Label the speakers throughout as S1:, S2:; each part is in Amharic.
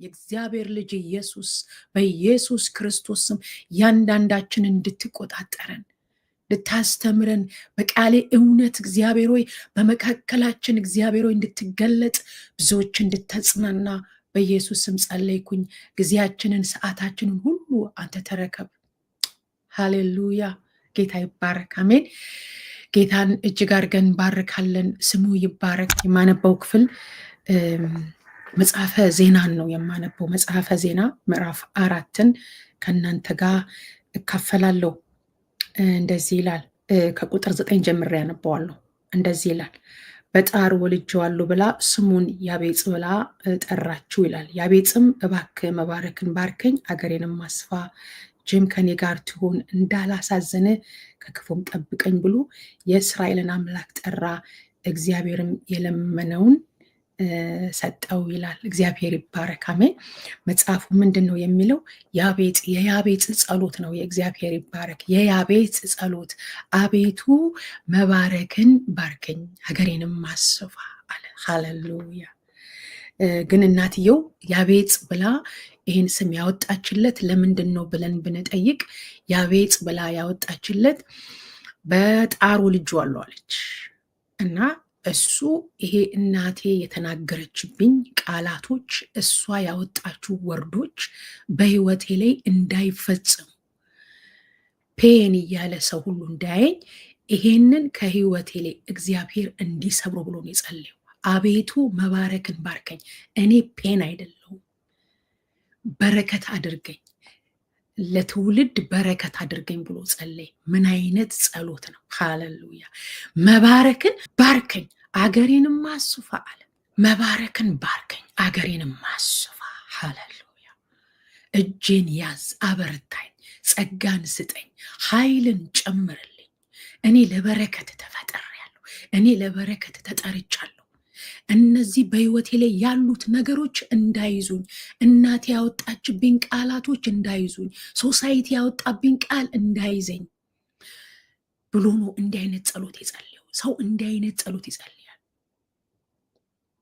S1: የእግዚአብሔር ልጅ ኢየሱስ በኢየሱስ ክርስቶስ ስም ያንዳንዳችን እንድትቆጣጠረን ልታስተምረን በቃሌ እውነት እግዚአብሔር ሆይ በመካከላችን እግዚአብሔር ሆይ እንድትገለጥ ብዙዎች እንድትጽናና በኢየሱስ ስም ጸለይኩኝ። ጊዜያችንን ሰዓታችንን ሁሉ አንተ ተረከብ። ሃሌሉያ። ጌታ ይባረክ። አሜን። ጌታን እጅግ አድርገን ባርካለን። ስሙ ይባረክ። የማነበው ክፍል መጽሐፈ ዜናን ነው የማነበው። መጽሐፈ ዜና ምዕራፍ 4ን ከእናንተ ጋር እካፈላለሁ። እንደዚህ ይላል። ከቁጥር 9 ጀምሬ ያነበዋለሁ። እንደዚህ ይላል። በጣር ወልጄዋለሁ ብላ ስሙን ያቤጽ ብላ ጠራችው ይላል። ያቤጽም እባክህ መባረክን ባርከኝ፣ አገሬንም አስፋ፣ እጅህም ከኔ ጋር ትሁን፣ እንዳላሳዘነ ከክፉም ጠብቀኝ ብሎ የእስራኤልን አምላክ ጠራ። እግዚአብሔርም የለመነውን ሰጠው ይላል። እግዚአብሔር ይባረክ። አሜን። መጽሐፉ ምንድን ነው የሚለው? የያቤጽ ጸሎት ነው። የእግዚአብሔር ይባረክ። የያቤጽ ጸሎት፣ አቤቱ መባረክን ባርከኝ ሀገሬንም አስፋ አለ። ሃሌሉያ። ግን እናትየው ያቤጽ ብላ ይህን ስም ያወጣችለት ለምንድን ነው ብለን ብንጠይቅ ያቤጽ ብላ ያወጣችለት በጣሩ ልጅ አለች እና እሱ ይሄ እናቴ የተናገረችብኝ ቃላቶች እሷ ያወጣችው ወርዶች በህይወቴ ላይ እንዳይፈጽሙ ፔን እያለ ሰው ሁሉ እንዳያየኝ ይሄንን ከህይወቴ ላይ እግዚአብሔር እንዲሰብሮ ብሎ ነው የጸለየው። አቤቱ መባረክን ባርከኝ፣ እኔ ፔን አይደለሁም፣ በረከት አድርገኝ፣ ለትውልድ በረከት አድርገኝ ብሎ ጸለይ። ምን አይነት ጸሎት ነው! ሃሌሉያ። መባረክን ባርከኝ አገሬንም አስፋ አለ። መባረክን ባርከኝ አገሬንም አስፋ። ሃሌሉያ። እጄን ያዝ፣ አበረታኝ፣ ጸጋን ስጠኝ፣ ኃይልን ጨምርልኝ። እኔ ለበረከት ተፈጥሬያለሁ፣ እኔ ለበረከት ተጠርቻለሁ። እነዚህ በህይወቴ ላይ ያሉት ነገሮች እንዳይዙኝ፣ እናቴ ያወጣችብኝ ቃላቶች እንዳይዙኝ፣ ሶሳይቲ ያወጣብኝ ቃል እንዳይዘኝ ብሎ ነው እንዲህ አይነት ጸሎት የጸለየው። ሰው እንዲህ አይነት ጸሎት ይጸልያል።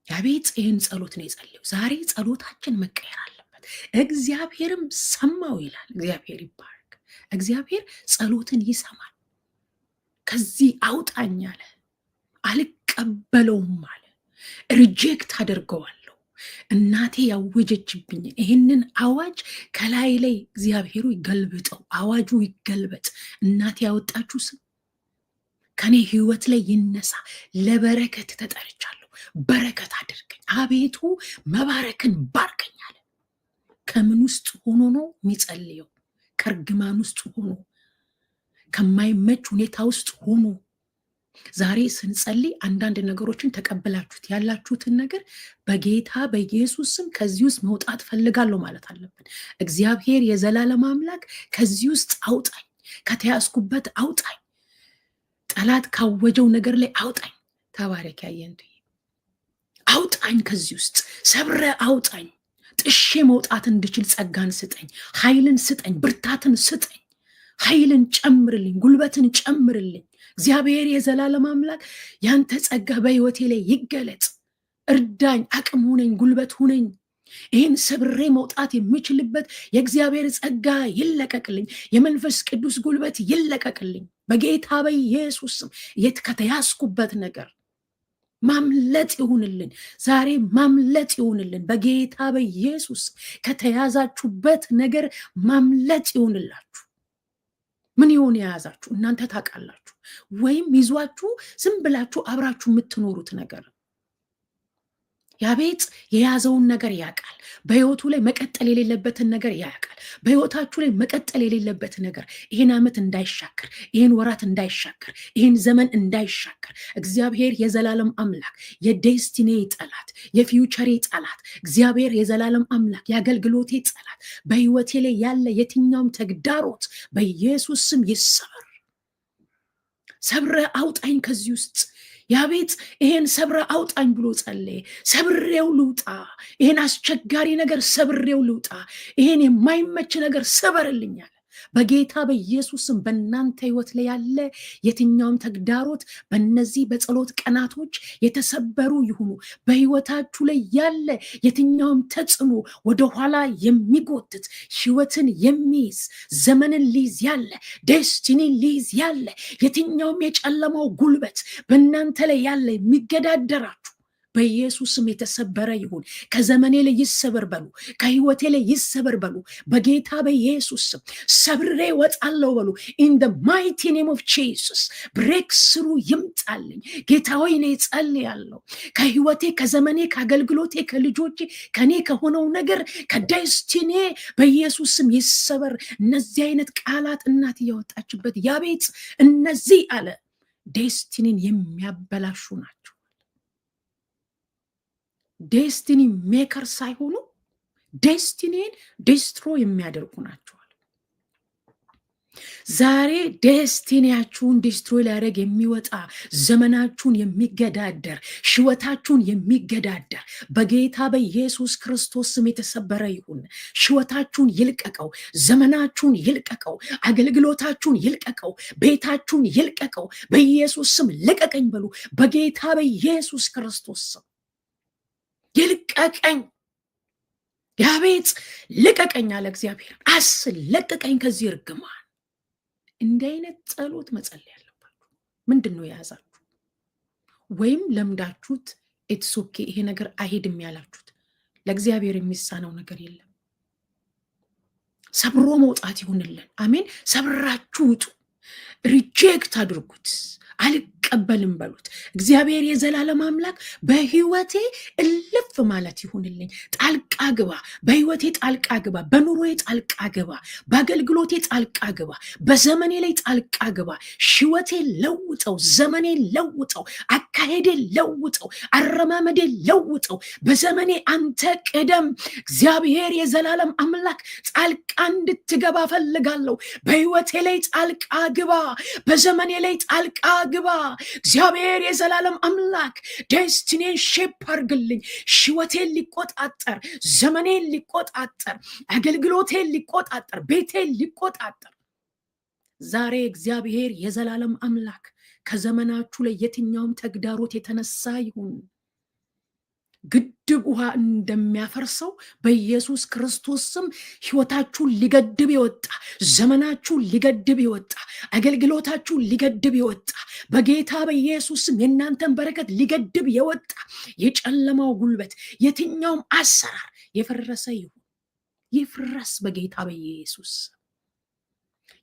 S1: ያቤጽ ይህን ጸሎት ነው የጸለየው። ዛሬ ጸሎታችን መቀየር አለበት። እግዚአብሔርም ሰማው ይላል። እግዚአብሔር ይባረክ። እግዚአብሔር ጸሎትን ይሰማል። ከዚህ አውጣኝ አለ። አልቀበለውም አለ። ሪጀክት አደርገዋለሁ። እናቴ ያወጀችብኝ ይህንን አዋጅ ከላይ ላይ እግዚአብሔሩ ይገልብጠው። አዋጁ ይገልበጥ። እናቴ ያወጣችሁ ስም ከኔ ህይወት ላይ ይነሳ። ለበረከት ተጠርቻለሁ፣ በረከት አድርገኝ። አቤቱ መባረክን ባርከኝ አለ። ከምን ውስጥ ሆኖ ነው የሚጸልየው? ከእርግማን ውስጥ ሆኖ፣ ከማይመች ሁኔታ ውስጥ ሆኖ። ዛሬ ስንጸልይ አንዳንድ ነገሮችን ተቀብላችሁት ያላችሁትን ነገር በጌታ በኢየሱስ ስም ከዚህ ውስጥ መውጣት ፈልጋለሁ ማለት አለብን። እግዚአብሔር የዘላለም አምላክ ከዚህ ውስጥ አውጣኝ፣ ከተያዝኩበት አውጣኝ፣ ጠላት ካወጀው ነገር ላይ አውጣኝ። ተባረክ። ያየንቱ አውጣኝ፣ ከዚህ ውስጥ ሰብረ አውጣኝ። ጥሼ መውጣት እንድችል ጸጋን ስጠኝ፣ ኃይልን ስጠኝ፣ ብርታትን ስጠኝ፣ ኃይልን ጨምርልኝ፣ ጉልበትን ጨምርልኝ። እግዚአብሔር የዘላለም አምላክ ያንተ ጸጋ በህይወቴ ላይ ይገለጽ። እርዳኝ፣ አቅም ሁነኝ፣ ጉልበት ሁነኝ። ይህን ሰብሬ መውጣት የሚችልበት የእግዚአብሔር ጸጋ ይለቀቅልኝ፣ የመንፈስ ቅዱስ ጉልበት ይለቀቅልኝ በጌታ በኢየሱስ ስም። ከተያዝኩበት ነገር ማምለጥ ይሁንልን፣ ዛሬ ማምለጥ ይሁንልን በጌታ በኢየሱስ። ከተያዛችሁበት ነገር ማምለጥ ይሁንላችሁ። ምን ይሆን የያዛችሁ እናንተ ታውቃላችሁ። ወይም ይዟችሁ ዝም ብላችሁ አብራችሁ የምትኖሩት ነገር። ያቤጽ የያዘውን ነገር ያውቃል። በህይወቱ ላይ መቀጠል የሌለበትን ነገር ያውቃል። በህይወታችሁ ላይ መቀጠል የሌለበት ነገር ይህን ዓመት እንዳይሻከር፣ ይህን ወራት እንዳይሻከር፣ ይህን ዘመን እንዳይሻከር እግዚአብሔር የዘላለም አምላክ የዴስቲኔ ጠላት፣ የፊውቸሬ ጠላት እግዚአብሔር የዘላለም አምላክ የአገልግሎቴ ጠላት በህይወቴ ላይ ያለ የትኛውም ተግዳሮት በኢየሱስ ስም ይሰበር። ሰብረ አውጣኝ ከዚህ ውስጥ። ያቤጽ ይሄን ሰብረ አውጣኝ ብሎ ጸለየ። ሰብሬው ልውጣ፣ ይሄን አስቸጋሪ ነገር ሰብሬው ልውጣ፣ ይሄን የማይመች ነገር ሰበርልኛል በጌታ በኢየሱስም በእናንተ ህይወት ላይ ያለ የትኛውም ተግዳሮት በእነዚህ በጸሎት ቀናቶች የተሰበሩ ይሁኑ። በህይወታችሁ ላይ ያለ የትኛውም ተጽዕኖ ወደኋላ የሚጎትት ህይወትን የሚይዝ ዘመንን ሊይዝ ያለ ዴስቲኒን ሊይዝ ያለ የትኛውም የጨለማው ጉልበት በእናንተ ላይ ያለ የሚገዳደራችሁ በኢየሱስም የተሰበረ ይሁን። ከዘመኔ ላይ ይሰበር በሉ፣ ከህይወቴ ላይ ይሰበር በሉ። በጌታ በኢየሱስም ሰብሬ ወጣለሁ በሉ። ኢን ደ ማይቲ ኔም ኦፍ ጂሰስ ብሬክ ስሩ ይምጣልኝ። ጌታ ሆይ እኔ ጸልያለሁ። ከህይወቴ፣ ከዘመኔ፣ ከአገልግሎቴ፣ ከልጆቼ፣ ከኔ ከሆነው ነገር ከዴስቲኒ በኢየሱስም ይሰበር። እነዚህ አይነት ቃላት እናት እያወጣችበት ያቤት እነዚህ አለ ዴስቲኒን የሚያበላሹ ናቸው። ዴስቲኒ ሜከር ሳይሆኑ ዴስቲኒን ዲስትሮ የሚያደርጉ ናቸዋል። ዛሬ ዴስቲኒያችሁን ዲስትሮ ሊያደርግ የሚወጣ ዘመናችሁን የሚገዳደር ህይወታችሁን የሚገዳደር በጌታ በኢየሱስ ክርስቶስ ስም የተሰበረ ይሁን። ህይወታችሁን ይልቀቀው፣ ዘመናችሁን ይልቀቀው፣ አገልግሎታችሁን ይልቀቀው፣ ቤታችሁን ይልቀቀው። በኢየሱስ ስም ልቀቀኝ በሉ። በጌታ በኢየሱስ ክርስቶስ ስም ይልቀቀኝ። ያቤት ልቀቀኝ አለ እግዚአብሔር። አስለቀቀኝ ከዚህ እርግማን። እንዲህ አይነት ጸሎት መጸለይ ያለባችሁ ምንድን ነው የያዛችሁ? ወይም ለምዳችሁት ኢትስ ኦኬ ይሄ ነገር አይሄድም ያላችሁት ለእግዚአብሔር የሚሳነው ነገር የለም። ሰብሮ መውጣት ይሁንልን። አሜን። ሰብራችሁ ውጡ። ሪጀክት አድርጉት። አልቀበልም በሉት። እግዚአብሔር የዘላለም አምላክ በህይወቴ እልፍ ማለት ይሁንልኝ። ጣልቃ ግባ፣ በህይወቴ ጣልቃ ግባ፣ በኑሮዬ ጣልቃ ግባ፣ በአገልግሎቴ ጣልቃ ግባ፣ በዘመኔ ላይ ጣልቃ ግባ። ህይወቴ ለውጠው፣ ዘመኔ ለውጠው፣ አካሄዴ ለውጠው፣ አረማመዴ ለውጠው። በዘመኔ አንተ ቅደም። እግዚአብሔር የዘላለም አምላክ ጣልቃ እንድትገባ ፈልጋለሁ። በህይወቴ ላይ ጣልቃ ግባ፣ በዘመኔ ላይ ጣልቃ ግባ። እግዚአብሔር የዘላለም አምላክ ዴስቲኒን ሼፕ አርግልኝ። ህይወቴን ሊቆጣጠር፣ ዘመኔን ሊቆጣጠር፣ አገልግሎቴን ሊቆጣጠር፣ ቤቴን ሊቆጣጠር ዛሬ እግዚአብሔር የዘላለም አምላክ ከዘመናችሁ ላይ የትኛውም ተግዳሮት የተነሳ ይሁን ግድብ ውሃ እንደሚያፈርሰው በኢየሱስ ክርስቶስ ስም ህይወታችሁን ሊገድብ የወጣ፣ ዘመናችሁን ሊገድብ የወጣ፣ አገልግሎታችሁን ሊገድብ የወጣ፣ በጌታ በኢየሱስ ስም የእናንተን በረከት ሊገድብ የወጣ የጨለማው ጉልበት የትኛውም አሰራር የፈረሰ ይሁን፣ ይፍረስ በጌታ በኢየሱስ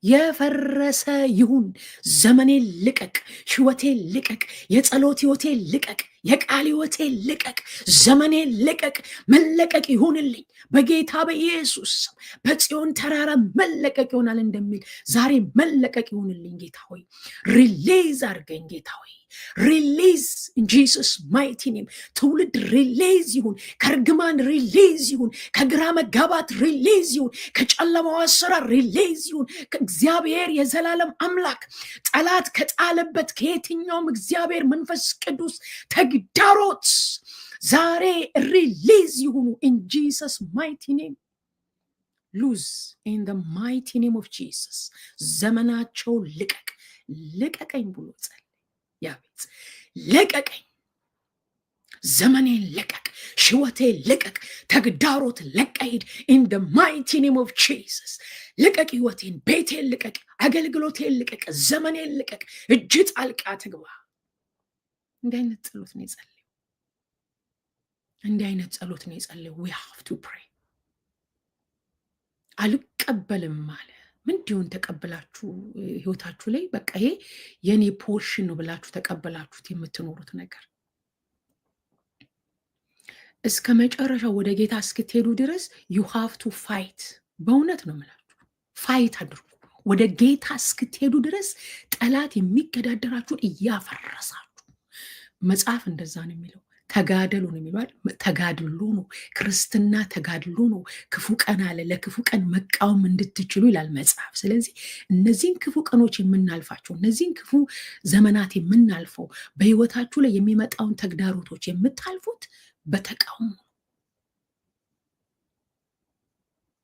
S1: የፈረሰ ይሁን። ዘመኔን ልቀቅ፣ ህይወቴን ልቀቅ፣ የጸሎት ህይወቴን ልቀቅ፣ የቃል ህይወቴን ልቀቅ፣ ዘመኔን ልቀቅ። መለቀቅ ይሁንልኝ በጌታ በኢየሱስ። በጽዮን ተራራ መለቀቅ ይሆናል እንደሚል ዛሬ መለቀቅ ይሁንልኝ ጌታ ሆይ። ሪሊዝ አድርገኝ ጌታ ሆይ። ሪሊዝ ኢን ጂሰስ ማይቲ ኔም። ትውልድ ሪሊዝ ይሁን፣ ከእርግማን ሪሊዝ ይሁን፣ ከግራ መጋባት ሪሊዝ ይሁን፣ ከጨለማው አሰራር ሪሊዝ ይሁን። ከእግዚአብሔር የዘላለም አምላክ ጠላት ከጣለበት ከየትኛውም እግዚአብሔር መንፈስ ቅዱስ ተግዳሮት ዛሬ ሪሊዝ ይሁኑ ኢን ጂሰስ ማይቲ ኔም። ሉዝ ኢን ደ ማይቲ ኔም ኦፍ ጂሰስ። ዘመናቸው ልቀቅ፣ ልቀቀኝ ብሎ ጸል ያቤት ልቀቀኝ፣ ዘመኔን ልቀቅ፣ ህይወቴን ልቀቅ፣ ተግዳሮት ለቀሂድ ኢን ደ ማይቲ ኔም ኦፍ ጂሰስ። ልቀቅ፣ ህይወቴን፣ ቤቴን ልቀቅ፣ አገልግሎቴን ልቀቅ፣ ዘመኔን ልቀቅ። እጅ ጣልቃ ትግባ። እንዲህ አይነት ጸሎት ነው የጸለየው። እንዲህ አይነት ጸሎት ነው የጸለየው። we have to pray። አልቀበልም አለ። ምንድን ተቀበላችሁ ህይወታችሁ ላይ በቃ ይሄ የኔ ፖርሽን ነው ብላችሁ ተቀበላችሁት የምትኖሩት ነገር እስከ መጨረሻው ወደ ጌታ እስክትሄዱ ድረስ you have to fight። በእውነት ነው የምላችሁ፣ ፋይት አድርጉ። ወደ ጌታ እስክትሄዱ ድረስ ጠላት የሚገዳደራችሁን እያፈረሳችሁ። መጽሐፍ እንደዛ ነው የሚለው። ተጋደሉ ነው የሚባል። ተጋድሎ ነው ክርስትና፣ ተጋድሎ ነው። ክፉ ቀን አለ፣ ለክፉ ቀን መቃወም እንድትችሉ ይላል መጽሐፍ። ስለዚህ እነዚህን ክፉ ቀኖች የምናልፋቸው፣ እነዚህን ክፉ ዘመናት የምናልፈው፣ በህይወታችሁ ላይ የሚመጣውን ተግዳሮቶች የምታልፉት በተቃውሞ።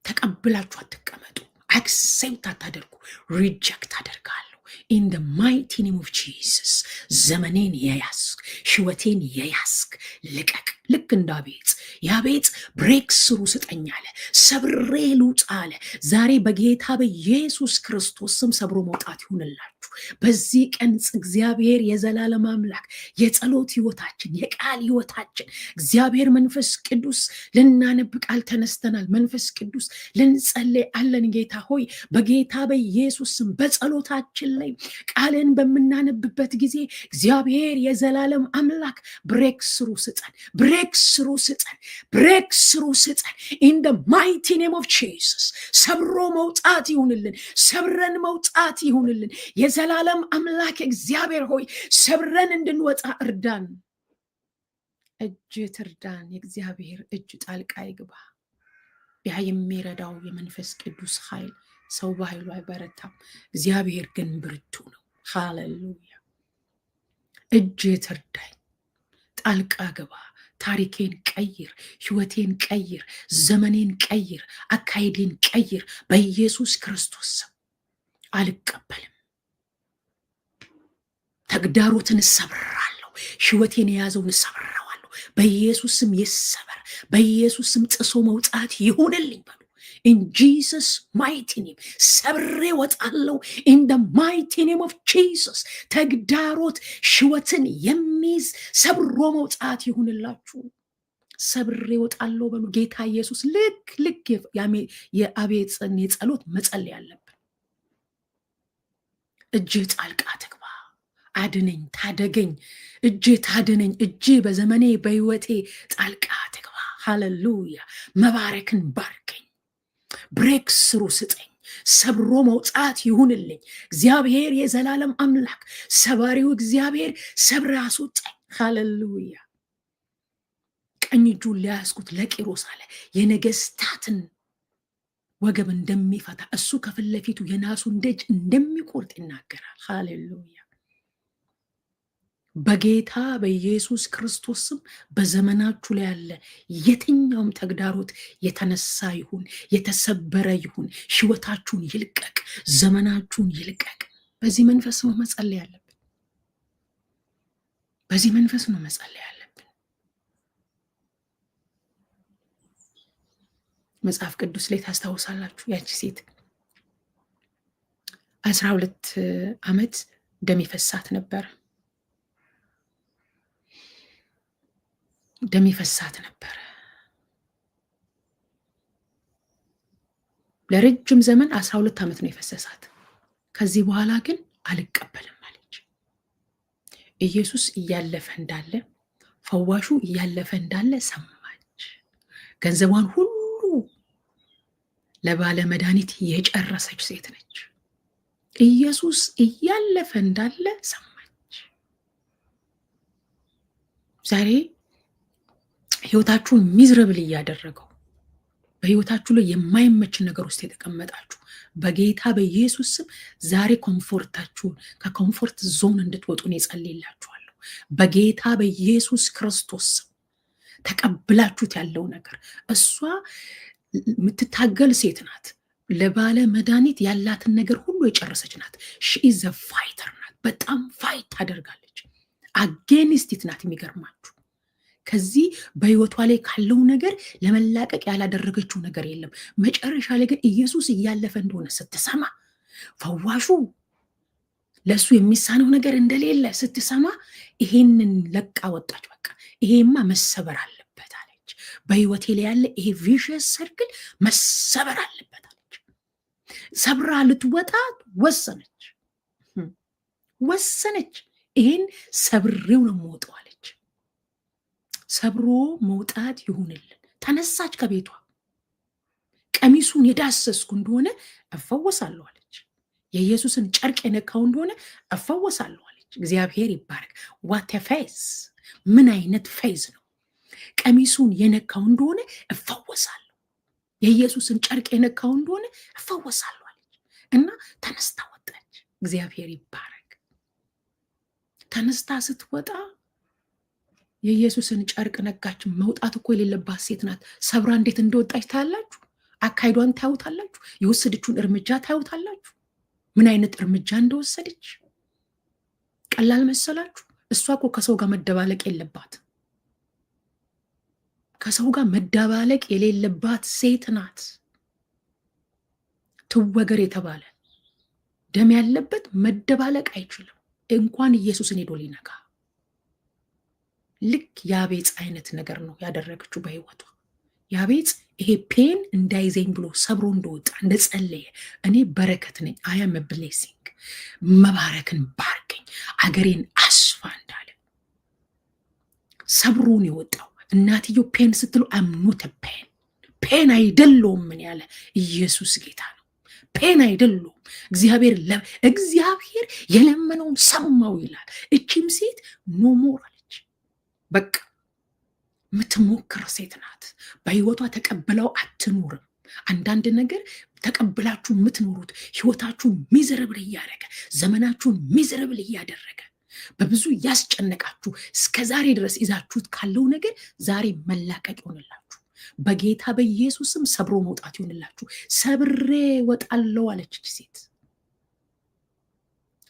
S1: ተቀብላችሁ አትቀመጡ። አክሴፕት አታደርጉ፣ ሪጀክት አደርጋለሁ። ኢን ደ ማይቲ ኔም ኦፍ ጂሰስ ዘመኔን የያዝክ ሕይወቴን የያዝክ ልቀቅ። ልክ እንደ አቤጽ ያቤጽ ብሬክ ስሩ ስጠኝ አለ፣ ሰብሬ ልውጣ አለ። ዛሬ በጌታ በኢየሱስ ክርስቶስ ስም ሰብሮ መውጣት ይሁንላችሁ። በዚህ ቀን እግዚአብሔር የዘላለም አምላክ የጸሎት ህይወታችን የቃል ህይወታችን እግዚአብሔር መንፈስ ቅዱስ ልናነብ ቃል ተነስተናል። መንፈስ ቅዱስ ልንጸልይ አለን። ጌታ ሆይ በጌታ በኢየሱስ ስም በጸሎታችን ላይ ቃልን በምናነብበት ጊዜ እግዚአብሔር የዘላለም አምላክ ብሬክ ስሩ ስጠን፣ ብሬክ ስሩ ስጠን፣ ብሬክ ስሩ ስጠን። ኢን ደ ማይቲ ኔም ኦፍ ጂሰስ ሰብሮ መውጣት ይሁንልን፣ ሰብረን መውጣት ይሁንልን። የዘላለም አምላክ እግዚአብሔር ሆይ ሰብረን እንድንወጣ እርዳን፣ እጅ ትርዳን። የእግዚአብሔር እጅ ጣልቃ ይግባ። ያ የሚረዳው የመንፈስ ቅዱስ ኃይል ሰው በኃይሉ አይበረታም፣ እግዚአብሔር ግን ብርቱ ነው። ሃሌሉያ። እጅ ትርዳኝ፣ ጣልቃ ግባ፣ ታሪኬን ቀይር፣ ህይወቴን ቀይር፣ ዘመኔን ቀይር፣ አካሄዴን ቀይር። በኢየሱስ ክርስቶስ ስም አልቀበልም። ተግዳሮትን እሰብራለሁ፣ ህይወቴን የያዘውን እሰብረዋለሁ። በኢየሱስ ስም ይሰበር፣ በኢየሱስ ስም ጥሶ መውጣት ይሁንልኝ በሉ። ኢን ጂሰስ ማይቲ ኔም ሰብሬ ወጣለሁ። ኢን ደ ማይቲ ኔም ኦፍ ጂሰስ ተግዳሮት ህይወትን የሚይዝ ሰብሮ መውጣት ይሁንላችሁ። ሰብሬ ወጣለሁ በሉ። ጌታ ኢየሱስ ልክ የአቤጽን የጸሎት መጸለይ አለብን። እጅህ ጣልቃ ትግባ፣ አድነኝ፣ ታደገኝ፣ እጅህ ታድነኝ፣ እጅህ በዘመኔ በህይወቴ ጣልቃ ትግባ። ሃሌሉያ። መባረክን ባርከኝ፣ ብሬክ ስሩ ስጠኝ፣ ሰብሮ መውጣት ይሁንልኝ። እግዚአብሔር የዘላለም አምላክ ሰባሪው እግዚአብሔር ሰብረ አስወጣኝ። ሃሌሉያ። ቀኝ እጁን ሊያስኩት ለቂሮስ አለ የነገስታትን ወገብ እንደሚፈታ እሱ ከፊት ለፊቱ የናሱን ደጅ እንደሚቆርጥ ይናገራል። ሃሌሉያ። በጌታ በኢየሱስ ክርስቶስ ስም በዘመናችሁ ላይ ያለ የትኛውም ተግዳሮት የተነሳ ይሁን የተሰበረ ይሁን ህይወታችሁን ይልቀቅ፣ ዘመናችሁን ይልቀቅ። በዚህ መንፈስ ነው መጸለይ ያለብን። በዚህ መንፈስ ነው መጸለይ ያለብን። መጽሐፍ ቅዱስ ላይ ታስታውሳላችሁ፣ ያቺ ሴት 12 ዓመት ደም ይፈሳት ነበር። ደም ይፈሳት ነበር ለረጅም ዘመን 12 ዓመት ነው የፈሰሳት። ከዚህ በኋላ ግን አልቀበልም አለች። ኢየሱስ እያለፈ እንዳለ፣ ፈዋሹ እያለፈ እንዳለ ሰማች። ገንዘቧን ሁሉ ለባለ መድኃኒት የጨረሰች ሴት ነች። ኢየሱስ እያለፈ እንዳለ ሰማች። ዛሬ ህይወታችሁን ሚዝረብል እያደረገው በህይወታችሁ ላይ የማይመች ነገር ውስጥ የተቀመጣችሁ በጌታ በኢየሱስ ስም ዛሬ ኮምፎርታችሁን ከኮምፎርት ዞን እንድትወጡ ነው የጸልይላችኋለሁ። በጌታ በኢየሱስ ክርስቶስ ስም ተቀብላችሁት ያለው ነገር እሷ የምትታገል ሴት ናት። ለባለ መድኃኒት ያላትን ነገር ሁሉ የጨረሰች ናት። ሺ ኢዝ አ ፋይተር ናት። በጣም ፋይት ታደርጋለች። አጌኒስቲት ናት። የሚገርማችሁ ከዚህ በህይወቷ ላይ ካለው ነገር ለመላቀቅ ያላደረገችው ነገር የለም። መጨረሻ ላይ ግን ኢየሱስ እያለፈ እንደሆነ ስትሰማ፣ ፈዋሹ ለሱ የሚሳነው ነገር እንደሌለ ስትሰማ ይሄንን ለቃ ወጣች። በቃ ይሄማ መሰበር አለበት አለች። በህይወቴ ላይ ያለ ይሄ ቪዥየስ ሰርክል መሰበር አለበት አለች። ሰብራ ልትወጣ ወሰነች። ይሄን ሰብሬው ነው የምወጣው አለች። ሰብሮ መውጣት ይሁንልን። ተነሳች ከቤቷ። ቀሚሱን የዳሰስኩ እንደሆነ እፈወሳለሁ አለች። የኢየሱስን ጨርቅ የነካው እንደሆነ እፈወሳለሁ አለች። እግዚአብሔር ይባረክ። ዋት ፌዝ! ምን አይነት ፌዝ ነው! ቀሚሱን የነካው እንደሆነ እፈወሳለሁ፣ የኢየሱስን ጨርቅ የነካው እንደሆነ እፈወሳለሁ አለች እና ተነስታ ወጣች። እግዚአብሔር ይባረክ። ተነስታ ስትወጣ የኢየሱስን ጨርቅ ነካች። መውጣት እኮ የሌለባት ሴት ናት። ሰብራ እንዴት እንደወጣች ታያላችሁ። አካሂዷን ታዩታላችሁ። የወሰደችውን እርምጃ ታዩታላችሁ። ምን አይነት እርምጃ እንደወሰደች ቀላል መሰላችሁ? እሷ እኮ ከሰው ጋር መደባለቅ የለባት፣ ከሰው ጋር መደባለቅ የሌለባት ሴት ናት። ትወገር የተባለ ደም ያለበት መደባለቅ አይችልም። እንኳን ኢየሱስን ሄዶ ሊነካ። ልክ ያቤጽ አይነት ነገር ነው ያደረገችው በህይወቷ። ያቤጽ ይሄ ፔን እንዳይዘኝ ብሎ ሰብሮ እንደወጣ እንደጸለየ፣ እኔ በረከት ነኝ አያም ብሌሲንግ፣ መባረክን ባርከኝ፣ አገሬን አስፋ እንዳለ ሰብሮን የወጣው። እናትየው ፔን ስትሉ አምኖተ ፔን አይደለውም። ምን ያለ ኢየሱስ ጌታ ነው። ፔን አይደለውም። እግዚአብሔር የለመነውን ሰማው ይላል። እቺም ሴት ኖሞር አለች። በቃ የምትሞክር ሴት ናት። በህይወቷ ተቀብለው አትኖርም። አንዳንድ ነገር ተቀብላችሁ የምትኖሩት ህይወታችሁ ሚዘረብል እያደረገ፣ ዘመናችሁን ሚዘረብል እያደረገ፣ በብዙ እያስጨነቃችሁ እስከ ዛሬ ድረስ ይዛችሁት ካለው ነገር ዛሬ መላቀቅ ይሆንላችሁ። በጌታ በኢየሱስም ሰብሮ መውጣት ይሆንላችሁ። ሰብሬ ወጣለው አለች ሴት።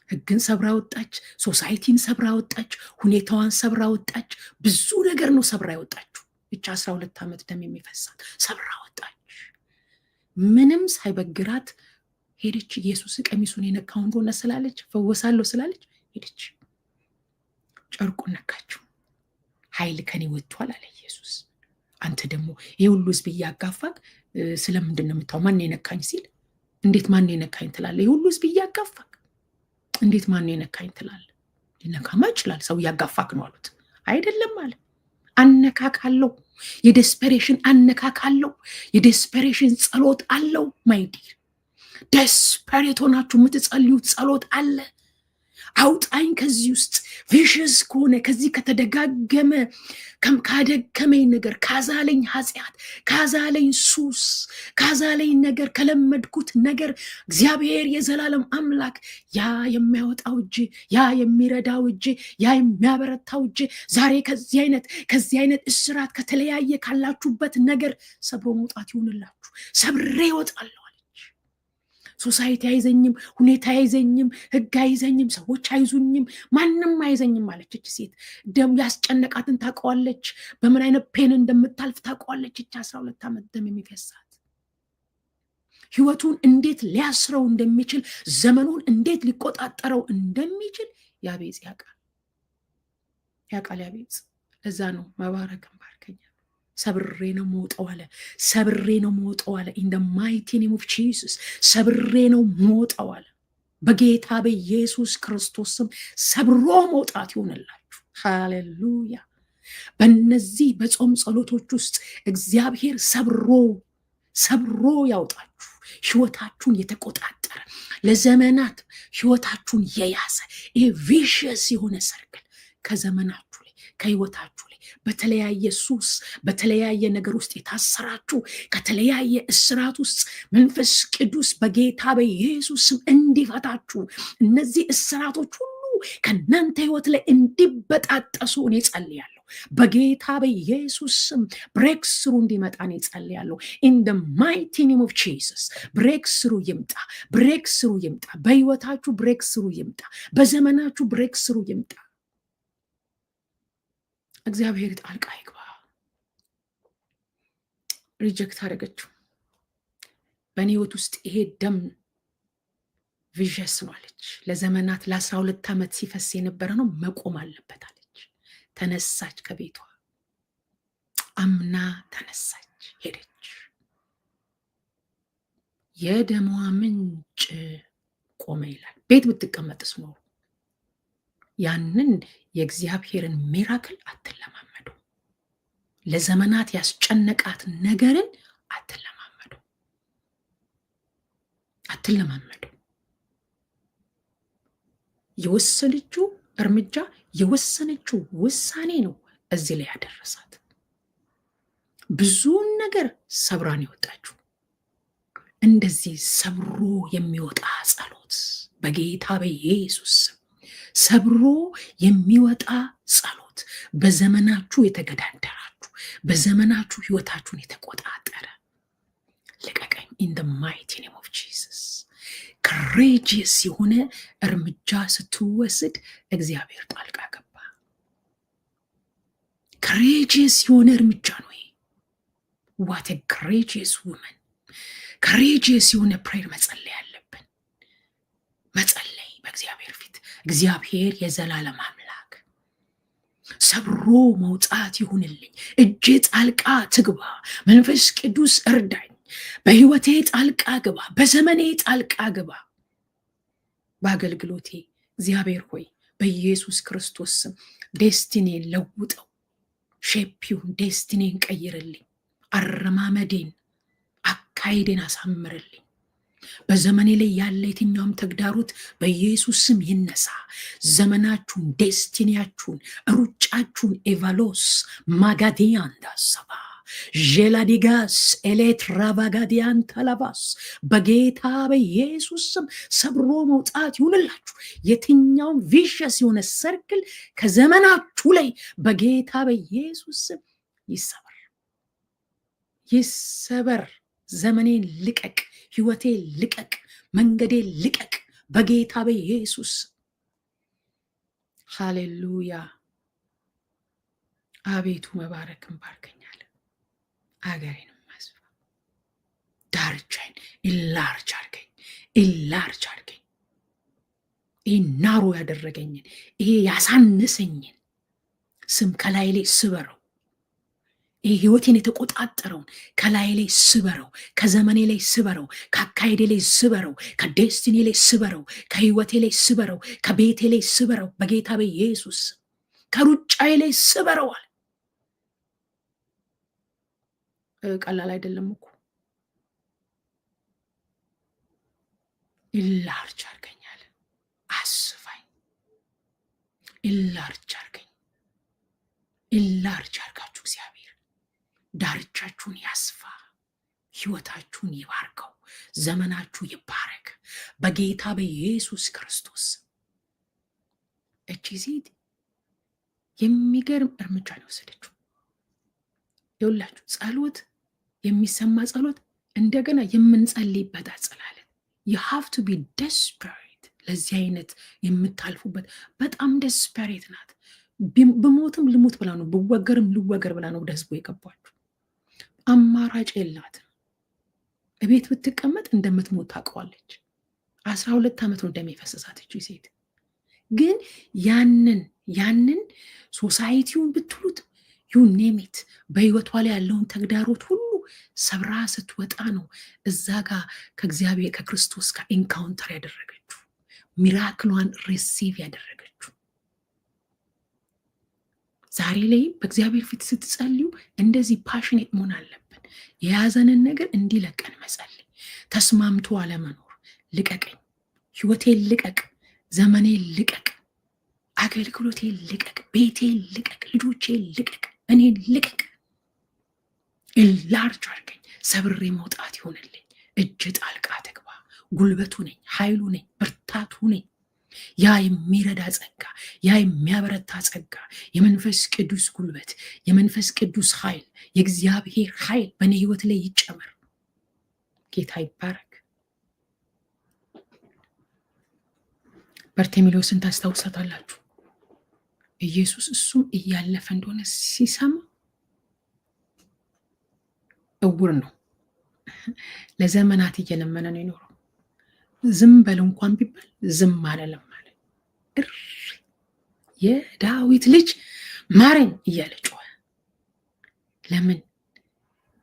S1: ህግን ሰብራ ወጣች፣ ሶሳይቲን ሰብራ ወጣች፣ ሁኔታዋን ሰብራ ወጣች። ብዙ ነገር ነው ሰብራ ወጣችሁ። ብቻ 12 ዓመት ደም የሚፈሳት ሰብራ ወጣች። ምንም ሳይበግራት ሄደች። ኢየሱስ ቀሚሱን የነካው እንደሆነ ስላለች፣ ፈወሳለሁ ስላለች ሄደች። ጨርቁን ነካችው። ኃይል ከኔ ወጥቷል አለ ኢየሱስ። አንተ ደግሞ የሁሉ ህዝብ እያጋፋክ ስለምንድን ነው የምታው? ማን የነካኝ ሲል እንዴት ማን የነካኝ ትላለህ? የሁሉ ህዝብ እያጋፋክ እንዴት ማን የነካኝ ትላለህ? ሊነካማ ይችላል፣ ሰው እያጋፋክ ነው አሉት። አይደለም አለ። አነካካለው፣ የዴስፐሬሽን አነካካለው፣ የዴስፐሬሽን ጸሎት አለው። ማይዲር ዴስፐሬት ሆናችሁ የምትጸልዩት ጸሎት አለ። አውጣኝ ከዚህ ውስጥ ቪሽስ ከሆነ ከዚህ ከተደጋገመ ካደከመኝ ነገር፣ ካዛለኝ ኃጢአት፣ ካዛለኝ ሱስ፣ ካዛለኝ ነገር፣ ከለመድኩት ነገር እግዚአብሔር የዘላለም አምላክ ያ የሚያወጣው እጅ፣ ያ የሚረዳው እጅ፣ ያ የሚያበረታው እጅ ዛሬ ከዚህ አይነት እስራት ከተለያየ ካላችሁበት ነገር ሰብሮ መውጣት ይሁንላችሁ። ሰብሬ እወጣለሁ። ሶሳይቲ አይዘኝም፣ ሁኔታ አይዘኝም፣ ህግ አይዘኝም፣ ሰዎች አይዙኝም፣ ማንም አይዘኝም አለች እች ሴት። ደም ያስጨነቃትን ታውቀዋለች። በምን አይነት ፔን እንደምታልፍ ታውቀዋለች። እች 12 ዓመት ደም የሚፈሳት ህይወቱን እንዴት ሊያስረው እንደሚችል፣ ዘመኑን እንዴት ሊቆጣጠረው እንደሚችል ያቤጽ ያውቃል ያቤጽ። ለዛ ነው መባረክን ባርከኛ፣ ሰብሬ ነው መውጣው አለ። ሰብሬ ነው መውጣው አለ። ኢን ዘ ማይቲ ኔም ኦፍ ጂሰስ ሰብሬ ነው መውጣው አለ። በጌታ በኢየሱስ ክርስቶስ ስም ሰብሮ መውጣት ይሆንላችሁ። ሃሌሉያ። በእነዚህ በጾም ጸሎቶች ውስጥ እግዚአብሔር ሰብሮ ያውጣችሁ። ህይወታችሁን የተቆጣጠረ ለዘመናት ህይወታችሁን የያዘ ይሄ ቪሽየስ የሆነ ሰርክል ከዘመናችሁ ላይ ከህይወታችሁ ላይ በተለያየ ሱስ በተለያየ ነገር ውስጥ የታሰራችሁ ከተለያየ እስራት ውስጥ መንፈስ ቅዱስ በጌታ በኢየሱስ ስም እንዲፈታችሁ፣ እነዚህ እስራቶች ሁሉ ከእናንተ ህይወት ላይ እንዲበጣጠሱ እኔ ጸልያለሁ። በጌታ በኢየሱስ ስም ብሬክ ስሩ እንዲመጣ እኔ ጸልያለሁ። ኢን ዘ ማይቲ ኔም ኦፍ ጂሰስ ብሬክ ስሩ ይምጣ፣ ብሬክ ስሩ ይምጣ። በህይወታችሁ ብሬክ ስሩ ይምጣ፣ በዘመናችሁ ብሬክ ስሩ ይምጣ። እግዚአብሔር ጣልቃ ይግባ። ሪጀክት አደረገችው። በእኔ ህይወት ውስጥ ይሄ ደም ቪዥስ ነው አለች። ለዘመናት ለ12 ዓመት ሲፈስ የነበረ ነው፣ መቆም አለበት አለች። ተነሳች፣ ከቤቷ አምና ተነሳች፣ ሄደች። የደሟ ምንጭ ቆመ ይላል። ቤት ብትቀመጥስ ኖሮ ያንን የእግዚአብሔርን ሚራክል አትለማመዱ። ለዘመናት ያስጨነቃት ነገርን አትለማመዱ። የወሰነችው እርምጃ የወሰነችው ውሳኔ ነው እዚህ ላይ ያደረሳት። ብዙን ነገር ሰብራን የወጣችው። እንደዚህ ሰብሮ የሚወጣ ጸሎት በጌታ በኢየሱስ ሰብሮ የሚወጣ ጸሎት በዘመናችሁ የተገዳደራችሁ፣ በዘመናችሁ ህይወታችሁን የተቆጣጠረ ልቀቀኝ። ኢን ደ ማይቲ ኔም ኦፍ ጂሰስ። ክሬጂየስ የሆነ እርምጃ ስትወስድ እግዚአብሔር ጣልቃ ገባ። ክሬጂየስ የሆነ እርምጃ ነው። ዋት ክሬጂየስ ውመን። ክሬጂየስ የሆነ ፕሬር መጸለይ ያለብን፣ መጸለይ በእግዚአብሔር ፊት። እግዚአብሔር የዘላለም አምላክ ሰብሮ መውጣት ይሁንልኝ። እጄ ጣልቃ ትግባ። መንፈስ ቅዱስ እርዳኝ። በህይወቴ ጣልቃ ግባ። በዘመኔ ጣልቃ ግባ። በአገልግሎቴ እግዚአብሔር ሆይ በኢየሱስ ክርስቶስ ስም ዴስቲኔን ለውጠው። ሼፒውን ዴስቲኔን ቀይርልኝ። አረማመዴን፣ አካሄዴን አሳምርልኝ። በዘመኔ ላይ ያለ የትኛውም ተግዳሮት በኢየሱስ ስም ይነሳ። ዘመናችሁን፣ ዴስቲኒያችሁን፣ ሩጫችሁን ኤቫሎስ ማጋዲያን ዳሰባ ዤላዲጋስ ኤሌትራቫጋዲያን ተላባስ በጌታ በኢየሱስ ስም ሰብሮ መውጣት ይሁንላችሁ። የትኛውም ቪሸስ የሆነ ሰርክል ከዘመናችሁ ላይ በጌታ በኢየሱስ ስም ይሰበር፣ ይሰበር። ዘመኔን ልቀቅ፣ ህይወቴን ልቀቅ፣ መንገዴን ልቀቅ በጌታ በኢየሱስ። ሃሌሉያ። አቤቱ መባረክን ባርከኛል፣ አገሬንም አስፋ፣ ዳርቻይን ኢላርጅ አርገኝ፣ ኢላርጅ አርገኝ። ይህ ናሮ ያደረገኝን፣ ይሄ ያሳነሰኝን ስም ከላይ ላይ ስበረው። ይህ ህይወቴን የተቆጣጠረውን ከላይ ላይ ስበረው፣ ከዘመኔ ላይ ስበረው፣ ከአካሄዴ ላይ ስበረው፣ ከዴስቲኒ ላይ ስበረው፣ ከህይወቴ ላይ ስበረው፣ ከቤቴ ላይ ስበረው በጌታ በኢየሱስ። ከሩጫዬ ላይ ስበረዋል። ቀላል አይደለም እኮ። ኢላርጅ አርገኛል፣ አስፋኝ፣ ኢላርጅ አርገኝ። ኢላርጅ አርጋችሁ እግዚአብሔር ዳርቻችሁን ያስፋ፣ ህይወታችሁን ይባርከው፣ ዘመናችሁ ይባረክ በጌታ በኢየሱስ ክርስቶስ። እቺ ሴት የሚገርም እርምጃ ነው የወሰደችው። ይኸውላችሁ ጸሎት፣ የሚሰማ ጸሎት እንደገና የምንጸልይበት አጸላለን። you have to be desperate። ለዚህ አይነት የምታልፉበት በጣም desperate ናት። ብሞትም ልሙት ብላ ነው፣ ብወገርም ልወገር ብላ ነው ወደ ህዝቡ የገባችሁ። አማራጭ የላትም። እቤት ብትቀመጥ እንደምትሞት ታውቀዋለች። 12 ዓመት ነው እንደሚፈሰሳት እቺ ሴት። ግን ያንን ሶሳይቲውን ብትሉት ዩኔሚት በህይወቷ ላይ ያለውን ተግዳሮት ሁሉ ሰብራ ስትወጣ ነው እዛ ጋር ከእግዚአብሔር ከክርስቶስ ጋር ኢንካውንተር ያደረገችው፣ ሚራክሏን ሪሲቭ ያደረገችው። ዛሬ ላይ በእግዚአብሔር ፊት ስትጸልዩ እንደዚህ ፓሽኔት መሆን አለብን። የያዘንን ነገር እንዲለቀን መጸለይ፣ ተስማምቶ አለመኖር። ልቀቀኝ፣ ህይወቴን ልቀቅ፣ ዘመኔን ልቀቅ፣ አገልግሎቴን ልቀቅ፣ ቤቴን ልቀቅ፣ ልጆቼን ልቀቅ፣ እኔን ልቀቅ። ኢላርጅ አድርገኝ፣ ሰብሬ መውጣት ይሆንልኝ። እጅ ጣልቃ ትግባ። ጉልበቱ ነኝ፣ ኃይሉ ነኝ፣ ብርታቱ ነኝ። ያ የሚረዳ ጸጋ፣ ያ የሚያበረታ ጸጋ፣ የመንፈስ ቅዱስ ጉልበት፣ የመንፈስ ቅዱስ ኃይል፣ የእግዚአብሔር ኃይል በእኔ ህይወት ላይ ይጨመር። ጌታ ይባረክ። በርቴሜዎስን ታስታውሳታላችሁ። ኢየሱስ እሱም እያለፈ እንደሆነ ሲሰማ እውር ነው፣ ለዘመናት እየለመነ ነው የኖረው። ዝም በል እንኳን ቢባል ዝም አላለም ማለት። የዳዊት ልጅ ማረኝ እያለ ጮኸ። ለምን?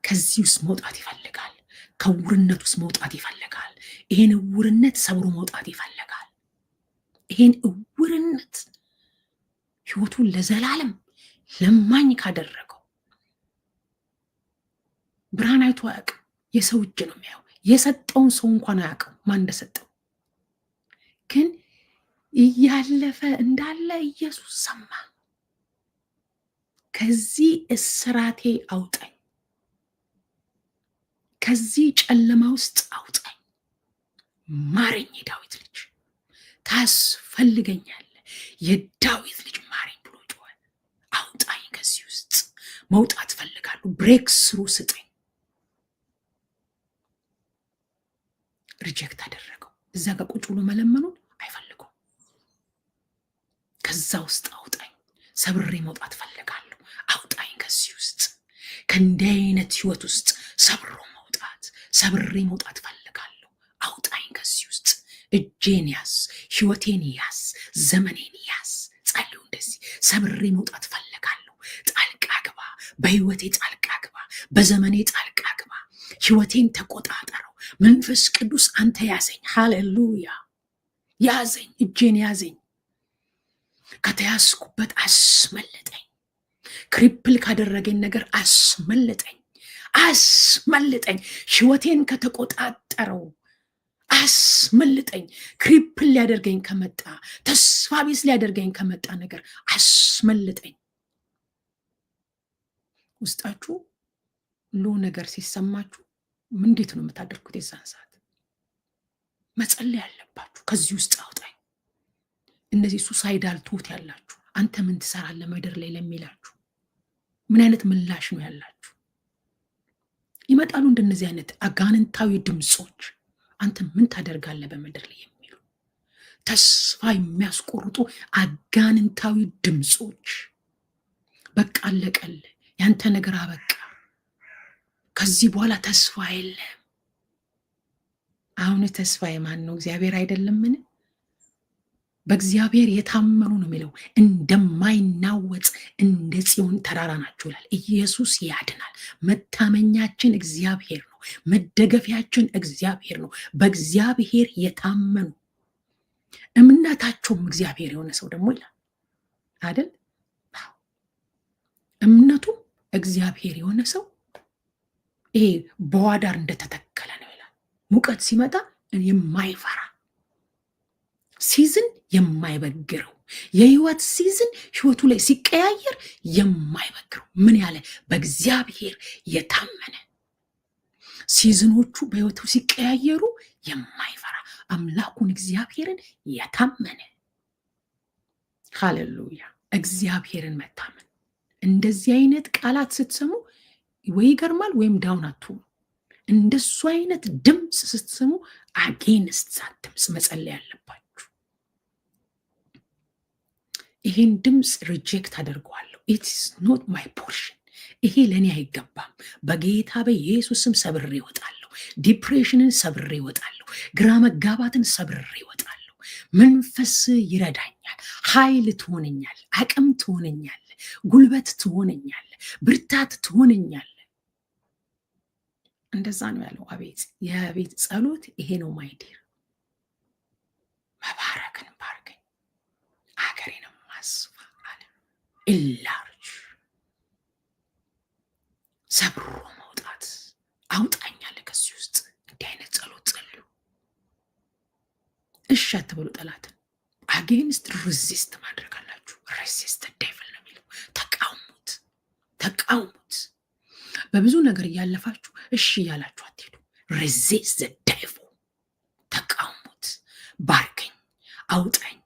S1: ከዚህ ውስጥ መውጣት ይፈልጋል። ከእውርነት ውስጥ መውጣት ይፈልጋል። ይሄን እውርነት ሰብሮ መውጣት ይፈልጋል። ይሄን እውርነት ህይወቱን ለዘላለም ለማኝ ካደረገው ብርሃን አይቶ አያውቅም። የሰው እጅ ነው የሚያየው። የሰጠውን ሰው እንኳን አያውቅም ማን እንደሰጠው። ግን እያለፈ እንዳለ ኢየሱስ ሰማ። ከዚህ እስራቴ አውጣኝ፣ ከዚህ ጨለማ ውስጥ አውጣኝ፣ ማረኝ፣ የዳዊት ልጅ ታስፈልገኛለህ፣ የዳዊት ልጅ ማረኝ ብሎ ጮኸ። አውጣኝ፣ ከዚህ ውስጥ መውጣት ፈልጋለሁ፣ ብሬክ ስሩ ስጠኝ። እዛ ጋር ቁጭ ብሎ መለመኑን አይፈልጉም። ከዛ ውስጥ አውጣኝ፣ ሰብሬ መውጣት ፈልጋለሁ፣ አውጣኝ ከዚህ ውስጥ፣ ከእንዲህ አይነት ህይወት ውስጥ ሰብሬ መውጣት ፈልጋለሁ፣ አውጣኝ ከዚህ ውስጥ። እጄን ያዝ፣ ህይወቴን ያዝ፣ ዘመኔን ያዝ። ጸልዩ እንደዚህ። ሰብሬ መውጣት ፈልጋለሁ፣ ጣልቃ ግባ፣ በህይወቴ ጣልቃ ግባ፣ በዘመኔ ጣልቃ ግባ፣ ህይወቴን ተቆጣጠረው። መንፈስ ቅዱስ አንተ ያዘኝ። ሃሌሉያ! ያዘኝ፣ እጄን ያዘኝ፣ ከተያዝኩበት አስመልጠኝ፣ ክሪፕል ካደረገኝ ነገር አስመልጠኝ፣ ህይወቴን ከተቆጣጠረው አስመልጠኝ። ክሪፕል ሊያደርገኝ ከመጣ፣ ተስፋ ቢስ ሊያደርገኝ ከመጣ ነገር አስመልጠኝ። ውስጣችሁ ሎ ነገር ሲሰማችሁ እንዴት ነው የምታደርጉት? የዛን ሰዓት መጸለይ ያለባችሁ ከዚህ ውስጥ አውጣኝ። እነዚህ ሱሳይዳል ቶት ያላችሁ አንተ ምን ትሰራለህ ምድር ላይ ለሚላችሁ ምን አይነት ምላሽ ነው ያላችሁ? ይመጣሉ እንደነዚህ አይነት አጋንንታዊ ድምጾች። አንተ ምን ታደርጋለህ በምድር ላይ የሚሉ ተስፋ የሚያስቆርጡ አጋንንታዊ ድምጾች። በቃ አለቀል፣ ያንተ ነገር አበቃ፣ ከዚህ በኋላ ተስፋ የለም። አሁን ተስፋ የማን ነው? እግዚአብሔር አይደለምን? በእግዚአብሔር የታመኑ ነው የሚለው። እንደማይናወጽ እንደ ጽዮን ተራራ ናቸው ይላል። ኢየሱስ ያድናል። መታመኛችን እግዚአብሔር ነው። መደገፊያችን እግዚአብሔር ነው። በእግዚአብሔር የታመኑ እምነታቸውም እግዚአብሔር የሆነ ሰው ደግሞ ይላል አይደል? እምነቱም እግዚአብሔር የሆነ ሰው ይሄ በዋዳር እንደተተከለ ነው ይላል። ሙቀት ሲመጣ የማይፈራ ሲዝን የማይበግረው የህይወት ሲዝን ህይወቱ ላይ ሲቀያየር የማይበግረው ምን ያለ በእግዚአብሔር የታመነ ሲዝኖቹ በህይወቱ ሲቀያየሩ የማይፈራ አምላኩን እግዚአብሔርን የታመነ። ሃሌሉያ! እግዚአብሔርን መታመን። እንደዚህ አይነት ቃላት ስትሰሙ ወይ ይገርማል ወይም ዳውን አትሆኑ። እንደሱ አይነት ድምፅ ስትሰሙ አጌንስት ዛት ድምፅ መጸለይ ያለባችሁ። ይሄን ድምፅ ሪጀክት አደርገዋለሁ። ኢትስ ኖት ማይ ፖርሽን። ይሄ ለእኔ አይገባም። በጌታ በኢየሱስም ሰብሬ ይወጣለሁ። ዲፕሬሽንን ሰብሬ ይወጣለሁ። ግራ መጋባትን ሰብሬ ይወጣለሁ። መንፈስ ይረዳኛል። ኃይል ትሆነኛል። አቅም ትሆነኛል። ጉልበት ትሆነኛል። ብርታት ትሆነኛል። እንደዛ ነው ያለው። አቤት የቤት ጸሎት ይሄ ነው። ማይዲር መባረክን ባርከኝ፣ አገሬንም ማስፋ አለ ኢላርጅ ሰብሮ መውጣት አውጣኛል ከዚህ ውስጥ። እንዲህ አይነት ጸሎት ጸልዩ። እሺ አትበሉ። ጠላትን አጌንስት ሬዚስት ማድረግ አላችሁ። ሬዚስት ዴቪል ነው የሚለው። ተቃውሙት፣ ተቃውሙት። በብዙ ነገር እያለፋችሁ እሺ እያላችሁ አትሄዱ። ሬዚስት ዴቪል። ተቃውሙት። ባርከኝ፣ አውጣኝ፣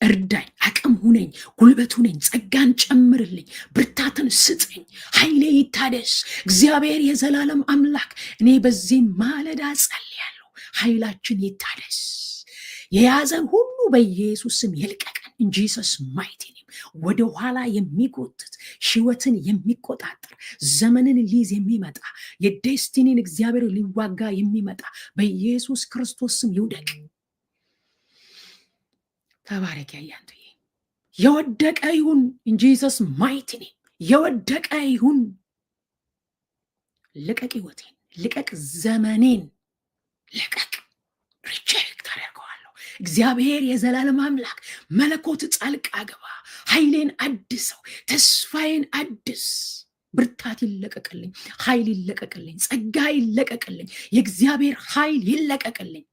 S1: እርዳኝ፣ አቅም ሁነኝ፣ ጉልበት ሁነኝ፣ ጸጋን ጨምርልኝ፣ ብርታትን ስጠኝ፣ ኃይሌ ይታደስ። እግዚአብሔር የዘላለም አምላክ እኔ በዚህ ማለዳ ጸልያለሁ። ኃይላችን ይታደስ። የያዘን ሁሉ በኢየሱስ ስም ይልቀቀን። ኢንጂሰስ ማይቲ ኔም። ወደ ኋላ የሚጎትት ህይወትን የሚቆጣጠር ዘመንን ሊይዝ የሚመጣ የዴስቲኒን እግዚአብሔር ሊዋጋ የሚመጣ በኢየሱስ ክርስቶስ ስም ይውደቅ። ተባረክ ያያንቱዬ። የወደቀ ይሁን ኢንጂሰስ ማይቲ ኔም። የወደቀ ይሁን። ልቀቅ ህይወቴን፣ ልቀቅ ዘመኔን፣ ልቀቅ። ሪጀክት አደርገዋለሁ። እግዚአብሔር የዘላለም አምላክ መለኮት ጣልቃ ገባ። ኃይሌን አድሰው፣ ተስፋዬን አድስ። ብርታት ይለቀቅልኝ፣ ኃይል ይለቀቅልኝ፣ ጸጋ ይለቀቅልኝ፣ የእግዚአብሔር ኃይል ይለቀቅልኝ።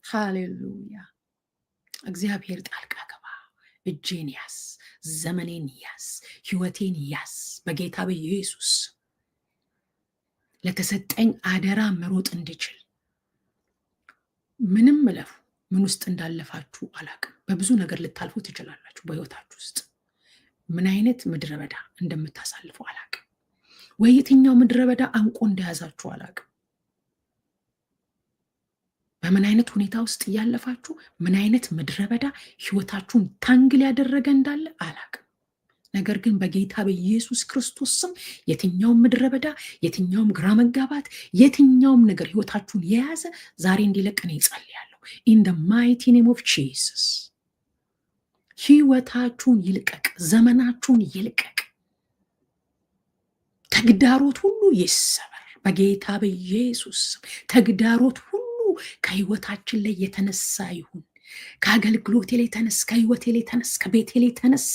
S1: ሃሌሉያ! እግዚአብሔር ጣልቃ ገባ። እጄን ያዝ፣ ዘመኔን ያዝ፣ ህይወቴን ያዝ። በጌታ በኢየሱስ ለተሰጠኝ አደራ መሮጥ እንድችል ምንም እለፉ ምን ውስጥ እንዳለፋችሁ አላቅም። በብዙ ነገር ልታልፉ ትችላላችሁ። በህይወታችሁ ውስጥ ምን አይነት ምድረ በዳ እንደምታሳልፉ አላቅም። ወይ የትኛው ምድረ በዳ አንቆ እንደያዛችሁ አላቅም። በምን አይነት ሁኔታ ውስጥ እያለፋችሁ ምን አይነት ምድረ በዳ ህይወታችሁን ታንግል ያደረገ እንዳለ አላቅም። ነገር ግን በጌታ በኢየሱስ ክርስቶስ ስም የትኛውም ምድረ በዳ፣ የትኛውም ግራ መጋባት፣ የትኛውም ነገር ህይወታችሁን የያዘ ዛሬ እንዲለቅ ነው ይጸልያለሁ። ኢን ደ ማይቲ ኔም ኦፍ ጂሰስ ህይወታችሁን ይልቀቅ፣ ዘመናችሁን ይልቀቅ። ተግዳሮት ሁሉ ይሰበር በጌታ በኢየሱስ ስም። ተግዳሮት ሁሉ ከህይወታችን ላይ የተነሳ ይሁን። ከአገልግሎቴ ላይ ተነስ፣ ከህይወቴ ላይ ተነስ፣ ከቤቴ ላይ ተነስ፣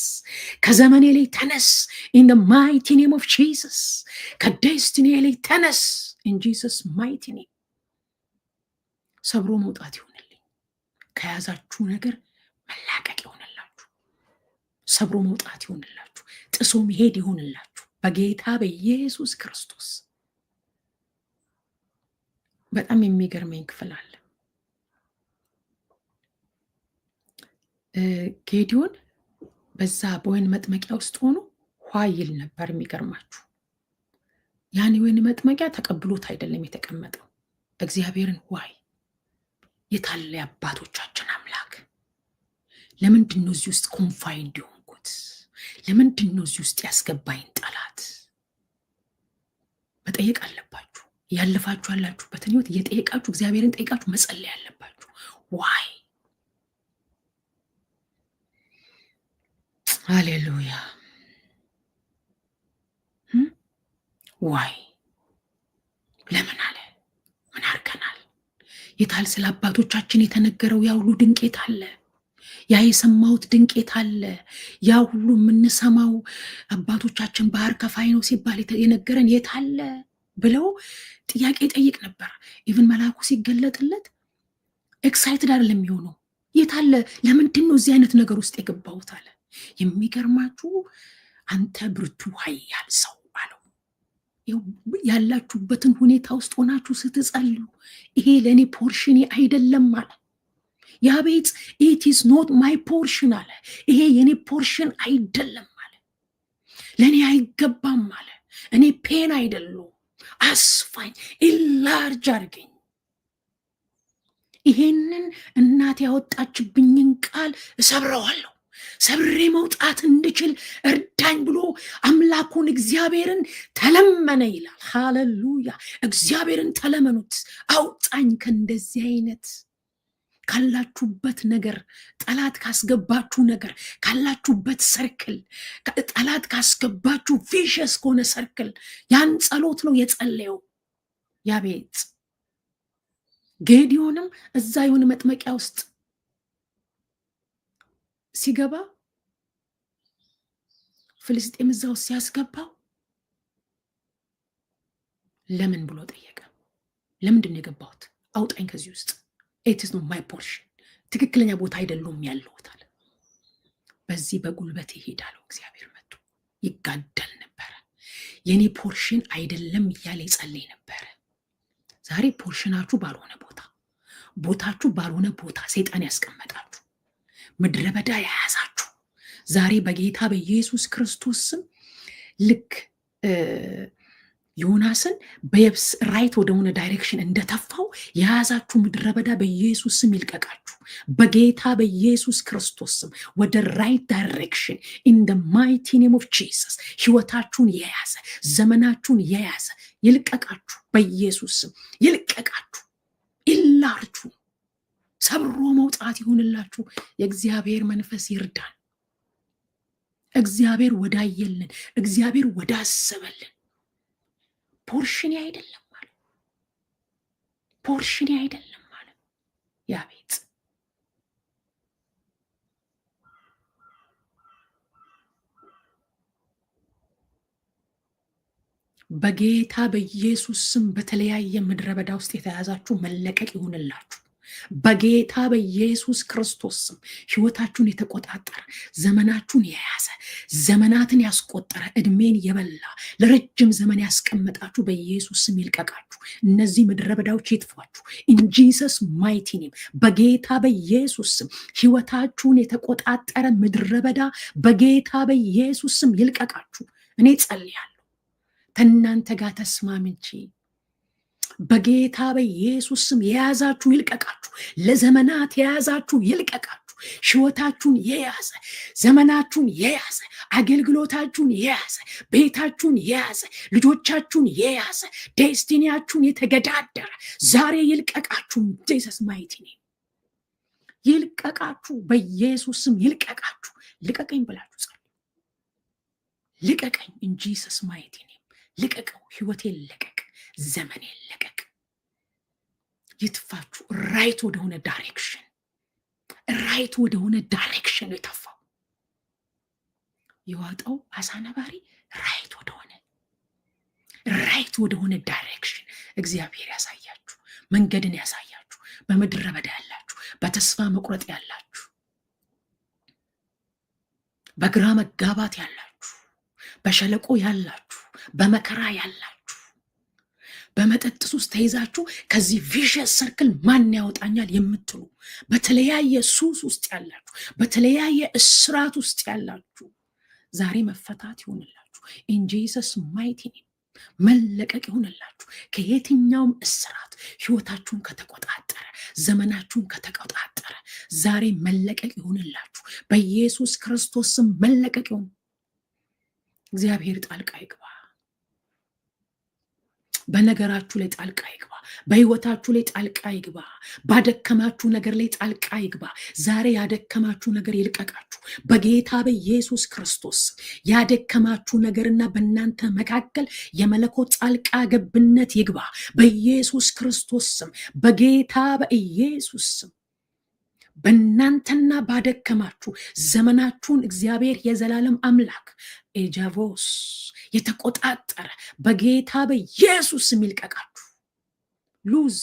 S1: ከዘመኔ ላይ ተነስ። ኢን ደ ማይቲ ኔም ኦፍ ጂሰስ ከዴስቲኒ ላይ ተነስ። ኢን ጂሰስ ማይቲ ኔም ሰብሮ መውጣት ይሆንልኝ። ከያዛችሁ ነገር መላቀቅ ይሆንላችሁ። ሰብሮ መውጣት ይሆንላችሁ። ጥሶ መሄድ ይሆንላችሁ በጌታ በኢየሱስ ክርስቶስ። በጣም የሚገርመኝ ክፍል አለ። ጌዲዮን በዛ በወይን መጥመቂያ ውስጥ ሆኖ ኋ ይል ነበር። የሚገርማችሁ ያን የወይን መጥመቂያ ተቀብሎት አይደለም የተቀመጠው። እግዚአብሔርን ዋይ የታለ የአባቶቻችን አምላክ? ለምንድን ነው እዚህ ውስጥ ኮንፋይ እንዲሆንኩት? ለምንድን ነው እዚህ ውስጥ ያስገባኝ ጠላት? መጠየቅ አለባችሁ። ያለፋችሁ ያላችሁበትን ህይወት እየጠየቃችሁ እግዚአብሔርን ጠይቃችሁ መጸለይ አለባችሁ። ዋይ ሃሌሉያ። ዋይ ለምን አለ? ምን አድርገናል? የታል ስለ አባቶቻችን የተነገረው ያ ሁሉ ድንቅ የታለ? ያ የሰማሁት ድንቅ የታለ? ያ ሁሉ የምንሰማው አባቶቻችን ባህር ከፋይ ነው ሲባል የነገረን የታለ ብለው ጥያቄ ጠይቅ ነበር። ኢቭን መልአኩ ሲገለጥለት ኤክሳይትድ አይደለም የሚሆነው። የታለ? ለምንድን ነው እዚህ አይነት ነገር ውስጥ የገባሁት አለ። የሚገርማችሁ አንተ ብርቱ ኃያል ሰው አለው። ያላችሁበትን ሁኔታ ውስጥ ሆናችሁ ስትጸልዩ ይሄ ለእኔ ፖርሽኔ አይደለም አለ። ያ ቤት ኢት ኢዝ ኖት ማይ ፖርሽን አለ። ይሄ የኔ ፖርሽን አይደለም አለ። ለእኔ አይገባም አለ። እኔ ፔን አይደለሁም። አስፋኝ፣ ኢላርጅ አድርገኝ። ይሄንን እናት ያወጣችብኝን ቃል እሰብረዋለሁ። ሰብሬ መውጣት እንድችል እርዳኝ ብሎ አምላኩን እግዚአብሔርን ተለመነ ይላል። ሃሌሉያ። እግዚአብሔርን ተለመኑት። አውጣኝ ከእንደዚህ አይነት ካላችሁበት ነገር፣ ጠላት ካስገባችሁ ነገር፣ ካላችሁበት ሰርክል፣ ጠላት ካስገባችሁ ቪሸስ ከሆነ ሰርክል። ያን ጸሎት ነው የጸለየው ያቤት። ጌዲዮንም እዛ የሆነ መጥመቂያ ውስጥ ሲገባ ፍልስጤም እዛ ውስጥ ሲያስገባው ለምን ብሎ ጠየቀ። ለምንድን ነው የገባሁት? አውጣኝ ከዚህ ውስጥ። ኢትስ ኖት ማይ ፖርሽን፣ ትክክለኛ ቦታ አይደለም ያለሁት አለ። በዚህ በጉልበት ይሄዳለው። እግዚአብሔር መጥቶ ይጋደል ነበረ። የኔ ፖርሽን አይደለም እያለ ይጸልይ ነበረ። ዛሬ ፖርሽናችሁ ባልሆነ ቦታ፣ ቦታችሁ ባልሆነ ቦታ ሰይጣን ያስቀመጣችሁ፣ ምድረ በዳ የያዛችሁ ዛሬ በጌታ በኢየሱስ ክርስቶስ ስም ልክ ዮናስን በየብስ ራይት ወደሆነ ዳይሬክሽን እንደተፋው የያዛችሁ ምድረ በዳ በኢየሱስ ስም ይልቀቃችሁ። በጌታ በኢየሱስ ክርስቶስ ስም ወደ ራይት ዳይሬክሽን ኢን ደ ማይቲ ኔም ኦፍ ጂሰስ ህይወታችሁን የያዘ ዘመናችሁን የያዘ ይልቀቃችሁ። በኢየሱስ ስም ይልቀቃችሁ። ኢላርጁ ሰብሮ መውጣት ይሁንላችሁ። የእግዚአብሔር መንፈስ ይርዳን። እግዚአብሔር ወዳየልን፣ እግዚአብሔር ወዳሰበልን ፖርሽኔ አይደለም ማለት ፖርሽኔ አይደለም ማለት ያ ቤት በጌታ በኢየሱስ ስም በተለያየ ምድረ በዳ ውስጥ የተያዛችሁ መለቀቅ ይሁንላችሁ። በጌታ በኢየሱስ ክርስቶስ ስም ህይወታችሁን የተቆጣጠረ ዘመናችሁን የያዘ ዘመናትን ያስቆጠረ እድሜን የበላ ለረጅም ዘመን ያስቀመጣችሁ በኢየሱስ ስም ይልቀቃችሁ። እነዚህ ምድረ በዳዎች ይጥፏችሁ። ኢን ጂሰስ ማይቲ ኔም በጌታ በኢየሱስ ስም ህይወታችሁን የተቆጣጠረ ምድረ በዳ በጌታ በኢየሱስ ስም ይልቀቃችሁ። እኔ ጸልያለሁ ከእናንተ ጋር ተስማምቼ በጌታ በኢየሱስ ስም የያዛችሁ ይልቀቃችሁ። ለዘመናት የያዛችሁ ይልቀቃችሁ። ሕይወታችሁን የያዘ ዘመናችሁን የያዘ አገልግሎታችሁን የያዘ ቤታችሁን የያዘ ልጆቻችሁን የያዘ ዴስቲኒያችሁን የተገዳደረ ዛሬ ይልቀቃችሁ። ጂሰስ ማይቲ ኔም ይልቀቃችሁ። በኢየሱስ ስም ይልቀቃችሁ። ልቀቀኝ ብላችሁ ጸልዩ። ልቀቀኝ እንጂ ጂሰስ ማይቲ ኔም ልቀቀው። ሕይወቴን ልቀቅ። ዘመኔን ልቀቅ። ይትፋችሁ። ራይት ወደሆነ ዳይሬክሽን ራይት ወደሆነ ዳይሬክሽን የተፋው የዋጣው አሳ ነባሪ ራይት ወደሆነ ዳይሬክሽን እግዚአብሔር ያሳያችሁ። መንገድን ያሳያችሁ። በምድረ በዳ ያላችሁ፣ በተስፋ መቁረጥ ያላችሁ፣ በግራ መጋባት ያላችሁ፣ በሸለቆ ያላችሁ፣ በመከራ ያላችሁ፣ በመጠጥ ውስጥ ተይዛችሁ ከዚህ ቪዥስ ሰርክል ማን ያወጣኛል የምትሉ፣ በተለያየ ሱስ ውስጥ ያላችሁ፣ በተለያየ እስራት ውስጥ ያላችሁ ዛሬ መፈታት ይሆንላችሁ። ኢን ጂሰስ ማይቲ ኔም መለቀቅ ይሆንላችሁ። ከየትኛውም እስራት ሕይወታችሁን ከተቆጣጠረ፣ ዘመናችሁን ከተቆጣጠረ ዛሬ መለቀቅ ይሆንላችሁ። በኢየሱስ ክርስቶስ ስም መለቀቅ ይሆን። እግዚአብሔር ጣልቃ ይግባ። በነገራችሁ ላይ ጣልቃ ይግባ። በሕይወታችሁ ላይ ጣልቃ ይግባ። ባደከማችሁ ነገር ላይ ጣልቃ ይግባ። ዛሬ ያደከማችሁ ነገር ይልቀቃችሁ በጌታ በኢየሱስ ክርስቶስ። ያደከማችሁ ነገርና በእናንተ መካከል የመለኮት ጣልቃ ገብነት ይግባ በኢየሱስ ክርስቶስ ስም። በጌታ በኢየሱስ ስም በእናንተና ባደከማችሁ ዘመናችሁን እግዚአብሔር የዘላለም አምላክ ኤጃቮስ የተቆጣጠረ በጌታ በኢየሱስ ስም ይልቀቃችሁ። ሉዝ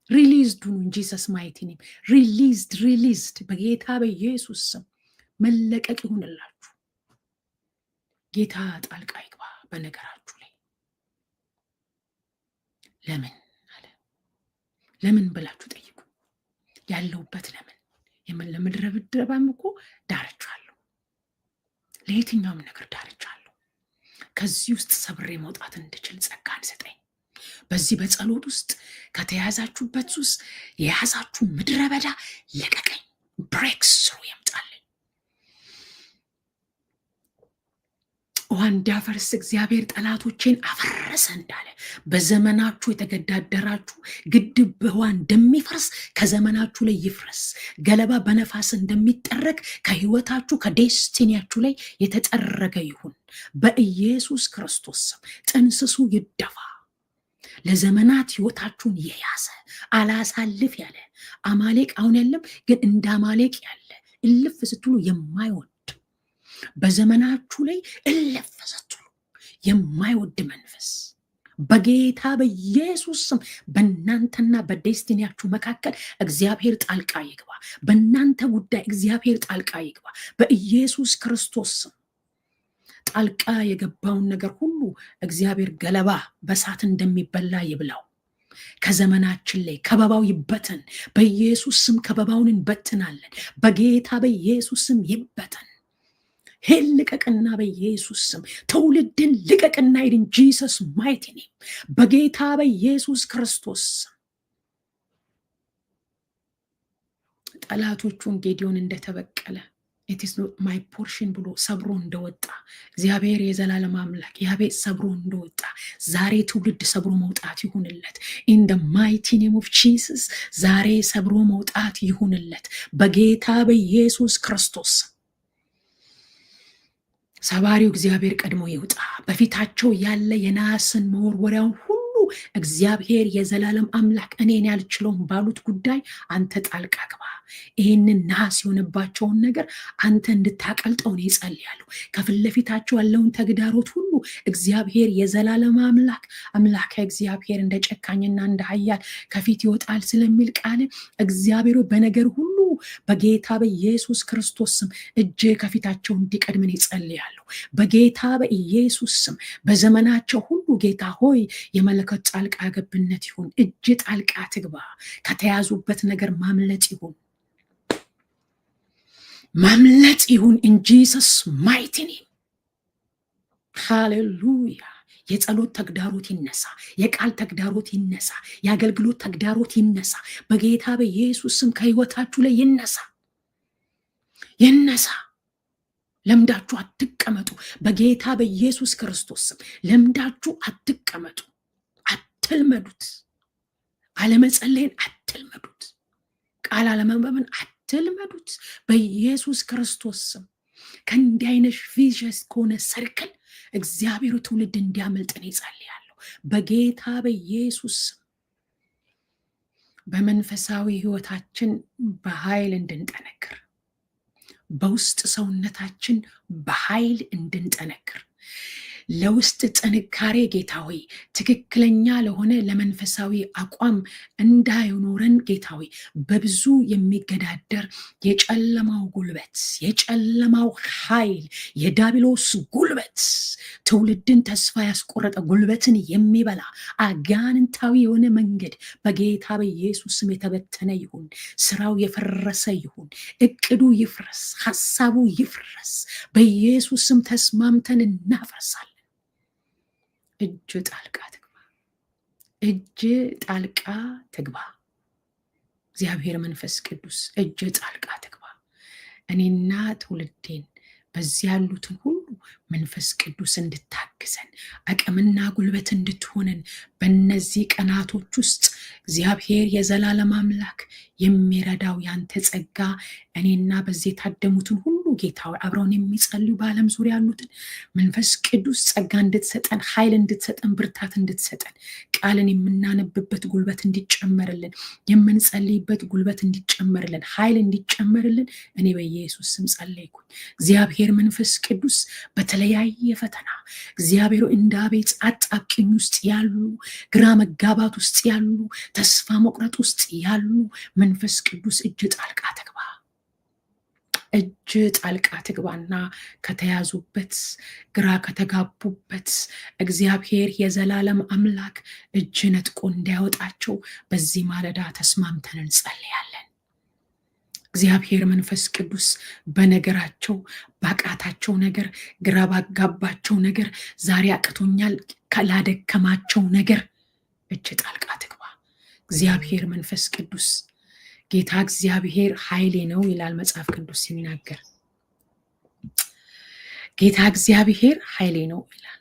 S1: ሪሊዝድ ሁኑ። ጂሰስ ማይቲ ኔም ሪሊዝድ በጌታ በኢየሱስ ስም መለቀቅ ይሁንላችሁ። ጌታ ጣልቃ ይግባ በነገራችሁ ላይ። ለምን አለ? ለምን ብላችሁ ጠይቁ። ያለውበት ለምን ለምድረ በዳም እኮ ዳርቻለሁ። ለየትኛውም ነገር ዳርቻለሁ። ከዚህ ውስጥ ሰብሬ መውጣት እንድችል ጸጋን ስጠኝ። በዚህ በጸሎት ውስጥ ከተያዛችሁበት ውስጥ የያዛችሁ ምድረ በዳ ልቀቀኝ። ብሬክስ ስሩ ይምጣልኝ። ውሃ እንዲያፈርስ እግዚአብሔር ጠላቶቼን አፈረሰ እንዳለ በዘመናችሁ የተገዳደራችሁ ግድብ በውሃ እንደሚፈርስ ከዘመናችሁ ላይ ይፍረስ። ገለባ በነፋስ እንደሚጠረግ ከህይወታችሁ ከዴስቲኒያችሁ ላይ የተጠረገ ይሁን በኢየሱስ ክርስቶስ ስም። ጥንስሱ ይደፋ። ለዘመናት ህይወታችሁን የያዘ አላሳልፍ ያለ አማሌቅ አሁን የለም፣ ግን እንደ አማሌቅ ያለ እልፍ ስትሉ የማይወድ በዘመናችሁ ላይ እልፍ ስትሉ የማይወድ መንፈስ በጌታ በኢየሱስ ስም በእናንተና በዴስቲኒያችሁ መካከል እግዚአብሔር ጣልቃ ይግባ። በእናንተ ጉዳይ እግዚአብሔር ጣልቃ ይግባ በኢየሱስ ክርስቶስ ስም። ጣልቃ የገባውን ነገር ሁሉ እግዚአብሔር ገለባ በእሳት እንደሚበላ ይብላው። ከዘመናችን ላይ ከበባው ይበተን በኢየሱስ ስም። ከበባውን እንበትናለን በጌታ በኢየሱስ ስም። ይበተን። ሄል ልቀቅና በኢየሱስ ስም። ትውልድን ልቀቅና ሂድን ጂሰስ ማይቲ ኔም በጌታ በኢየሱስ ክርስቶስ ስም። ጠላቶቹን ጌዲዮን እንደተበቀለ ኢትስ ኖት ማይ ፖርሽን ብሎ ሰብሮ እንደወጣ እግዚአብሔር የዘላለም አምላክ ያቤት ሰብሮ እንደወጣ ዛሬ ትውልድ ሰብሮ መውጣት ይሁንለት። ኢን ደ ማይቲ ኔም ኦፍ ጂሰስ ዛሬ ሰብሮ መውጣት ይሁንለት በጌታ በኢየሱስ ክርስቶስ። ሰባሪው እግዚአብሔር ቀድሞ ይውጣ። በፊታቸው ያለ የናስን መወርወሪያውን ሁሉ እግዚአብሔር የዘላለም አምላክ እኔን ያልችለውም ባሉት ጉዳይ አንተ ጣልቃ ግባ። ይህንን ናስ የሆነባቸውን ነገር አንተ እንድታቀልጠው ነው ይጸልያሉ። ከፊት ለፊታቸው ያለውን ተግዳሮት ሁሉ እግዚአብሔር የዘላለም አምላክ እግዚአብሔር እንደ ጨካኝና እንደ ኃያል ከፊት ይወጣል ስለሚል ቃል እግዚአብሔር በነገር ሁሉ በጌታ በኢየሱስ ክርስቶስ ስም እጅ ከፊታቸው እንዲቀድምን ይጸልያሉ። በጌታ በኢየሱስ ስም በዘመናቸው ሁሉ ጌታ ሆይ የመለከት ጣልቃ ገብነት ይሁን። እጅ ጣልቃ ትግባ። ከተያዙበት ነገር ማምለጥ ይሁን ኢን ጂሰስ ማይቲ ኔም ሃሌሉያ። የጸሎት ተግዳሮት ይነሳ፣ የቃል ተግዳሮት ይነሳ፣ የአገልግሎት ተግዳሮት ይነሳ። በጌታ በኢየሱስ ስም ከህይወታችሁ ላይ ይነሳ ይነሳ። ለምዳችሁ አትቀመጡ። በጌታ በኢየሱስ ክርስቶስ ስም ለምዳችሁ አትቀመጡ። አትልመዱት። አለመጸለይን አትልመዱት። ቃል አለመንበብን አትልመዱት። በኢየሱስ ክርስቶስ ስም ከእንዲህ አይነት ቪዥስ ከሆነ ሰርክል እግዚአብሔር ትውልድ እንዲያመልጥን ይጸልያለሁ በጌታ በኢየሱስ ስም። በመንፈሳዊ ህይወታችን በኃይል እንድንጠነክር፣ በውስጥ ሰውነታችን በኃይል እንድንጠነክር፣ ለውስጥ ጥንካሬ ጌታ ሆይ ትክክለኛ ለሆነ ለመንፈሳዊ አቋም እንዳይኖረን ጌታ ሆይ በብዙ የሚገዳደር የጨለማው ጉልበት፣ የጨለማው ኃይል፣ የዳቢሎስ ጉልበት፣ ትውልድን ተስፋ ያስቆረጠ ጉልበትን የሚበላ አጋንንታዊ የሆነ መንገድ በጌታ በኢየሱስ ስም የተበተነ ይሁን። ስራው የፈረሰ ይሁን። እቅዱ ይፍረስ፣ ሐሳቡ ይፍረስ። በኢየሱስ ስም ተስማምተን እናፈርሳለን። እጅ ጣልቃ ትግባ፣ እጅ ጣልቃ ትግባ። እግዚአብሔር መንፈስ ቅዱስ እጅ ጣልቃ ትግባ። እኔና ትውልዴን በዚህ ያሉትን ሁሉ መንፈስ ቅዱስ እንድታግዘን አቅምና ጉልበት እንድትሆንን በእነዚህ ቀናቶች ውስጥ እግዚአብሔር የዘላለም አምላክ የሚረዳው ያንተ ጸጋ እኔና በዚህ የታደሙትን ሁሉ ጌታ አብረውን የሚጸልዩ በዓለም ዙሪያ ያሉትን መንፈስ ቅዱስ ጸጋ እንድትሰጠን፣ ኃይል እንድትሰጠን፣ ብርታት እንድትሰጠን፣ ቃልን የምናነብበት ጉልበት እንዲጨመርልን፣ የምንጸልይበት ጉልበት እንዲጨመርልን፣ ኃይል እንዲጨመርልን እኔ በኢየሱስ ስም ጸለይኩኝ። እግዚአብሔር መንፈስ ቅዱስ በተለያየ ፈተና እግዚአብሔር እንደ አቤት አጣብቂኝ ውስጥ ያሉ፣ ግራ መጋባት ውስጥ ያሉ፣ ተስፋ መቁረጥ ውስጥ ያሉ መንፈስ ቅዱስ እጅ ጣልቃ ትግባ፣ እጅ ጣልቃ ትግባና ከተያዙበት፣ ግራ ከተጋቡበት እግዚአብሔር የዘላለም አምላክ እጅ ነጥቆ እንዲያወጣቸው በዚህ ማለዳ ተስማምተን እንጸልያለን። እግዚአብሔር መንፈስ ቅዱስ በነገራቸው፣ ባቃታቸው ነገር፣ ግራ ባጋባቸው ነገር፣ ዛሬ አቅቶኛል ካላደከማቸው ነገር እጅ ጣልቃ ትግባ። እግዚአብሔር መንፈስ ቅዱስ ጌታ እግዚአብሔር ኃይሌ ነው ይላል መጽሐፍ ቅዱስ ሲናገር። ጌታ እግዚአብሔር ኃይሌ ነው ይላል።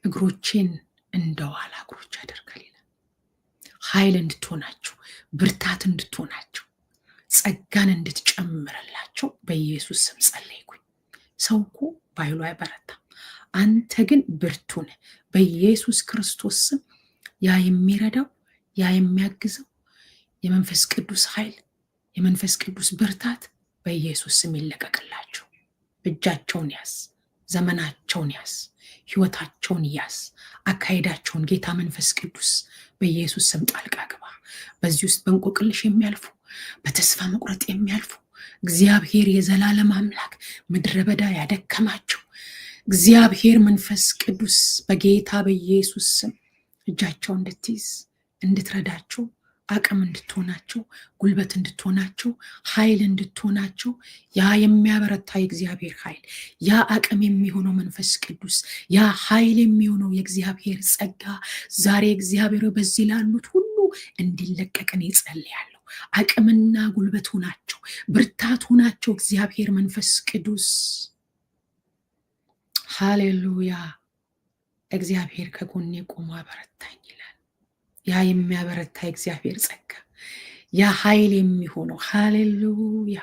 S1: እግሮቼን እንደ ዋላ እግሮች ያደርጋል ይላል። ኃይል እንድትሆናቸው፣ ብርታት እንድትሆናቸው፣ ጸጋን እንድትጨምርላቸው በኢየሱስ ስም ጸለይኩኝ። ሰው እኮ በኃይሉ አይበረታም፣ አንተ ግን ብርቱ ነህ። በኢየሱስ ክርስቶስ ስም ያ የሚረዳው ያ የሚያግዘው የመንፈስ ቅዱስ ኃይል፣ የመንፈስ ቅዱስ ብርታት በኢየሱስ ስም ይለቀቅላቸው። እጃቸውን ያዝ፣ ዘመናቸውን ያዝ፣ ህይወታቸውን ያዝ፣ አካሄዳቸውን ጌታ መንፈስ ቅዱስ በኢየሱስ ስም ጣልቃ ግባ። በዚህ ውስጥ በእንቆቅልሽ የሚያልፉ፣ በተስፋ መቁረጥ የሚያልፉ እግዚአብሔር የዘላለም አምላክ ምድረ በዳ ያደከማቸው እግዚአብሔር መንፈስ ቅዱስ በጌታ በኢየሱስ ስም እጃቸው እንድትይዝ፣ እንድትረዳቸው፣ አቅም እንድትሆናቸው፣ ጉልበት እንድትሆናቸው፣ ኃይል እንድትሆናቸው፣ ያ የሚያበረታ የእግዚአብሔር ኃይል፣ ያ አቅም የሚሆነው መንፈስ ቅዱስ፣ ያ ኃይል የሚሆነው የእግዚአብሔር ጸጋ ዛሬ እግዚአብሔር በዚህ ላሉት ሁሉ እንዲለቀቅን ይጸልያለሁ። አቅምና ጉልበት ሆናቸው፣ ብርታት ሆናቸው። እግዚአብሔር መንፈስ ቅዱስ ሃሌሉያ። እግዚአብሔር ከጎኔ ቆሞ አበረታኝ ይላል። ያ የሚያበረታ እግዚአብሔር ጸጋ፣ ያ ኃይል የሚሆነው ሃሌሉያ።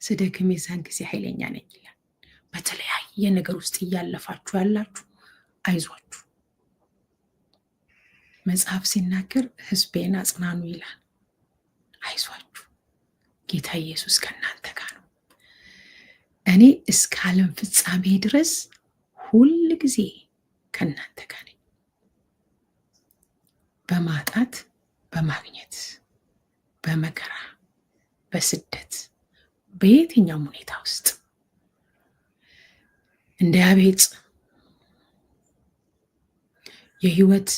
S1: ስደክም የዛን ጊዜ ኃይለኛ ነኝ ይላል። በተለያየ ነገር ውስጥ እያለፋችሁ ያላችሁ አይዟችሁ። መጽሐፍ ሲናገር ሕዝቤን አጽናኑ ይላል። አይዟችሁ፣ ጌታ ኢየሱስ ከእናንተ ጋር ነው። እኔ እስከ ዓለም ፍጻሜ ድረስ ሁል ጊዜ ከእናንተ ጋር ነኝ። በማጣት በማግኘት፣ በመከራ በስደት፣ በየትኛውም ሁኔታ ውስጥ እንደ ያቤጽ የህይወት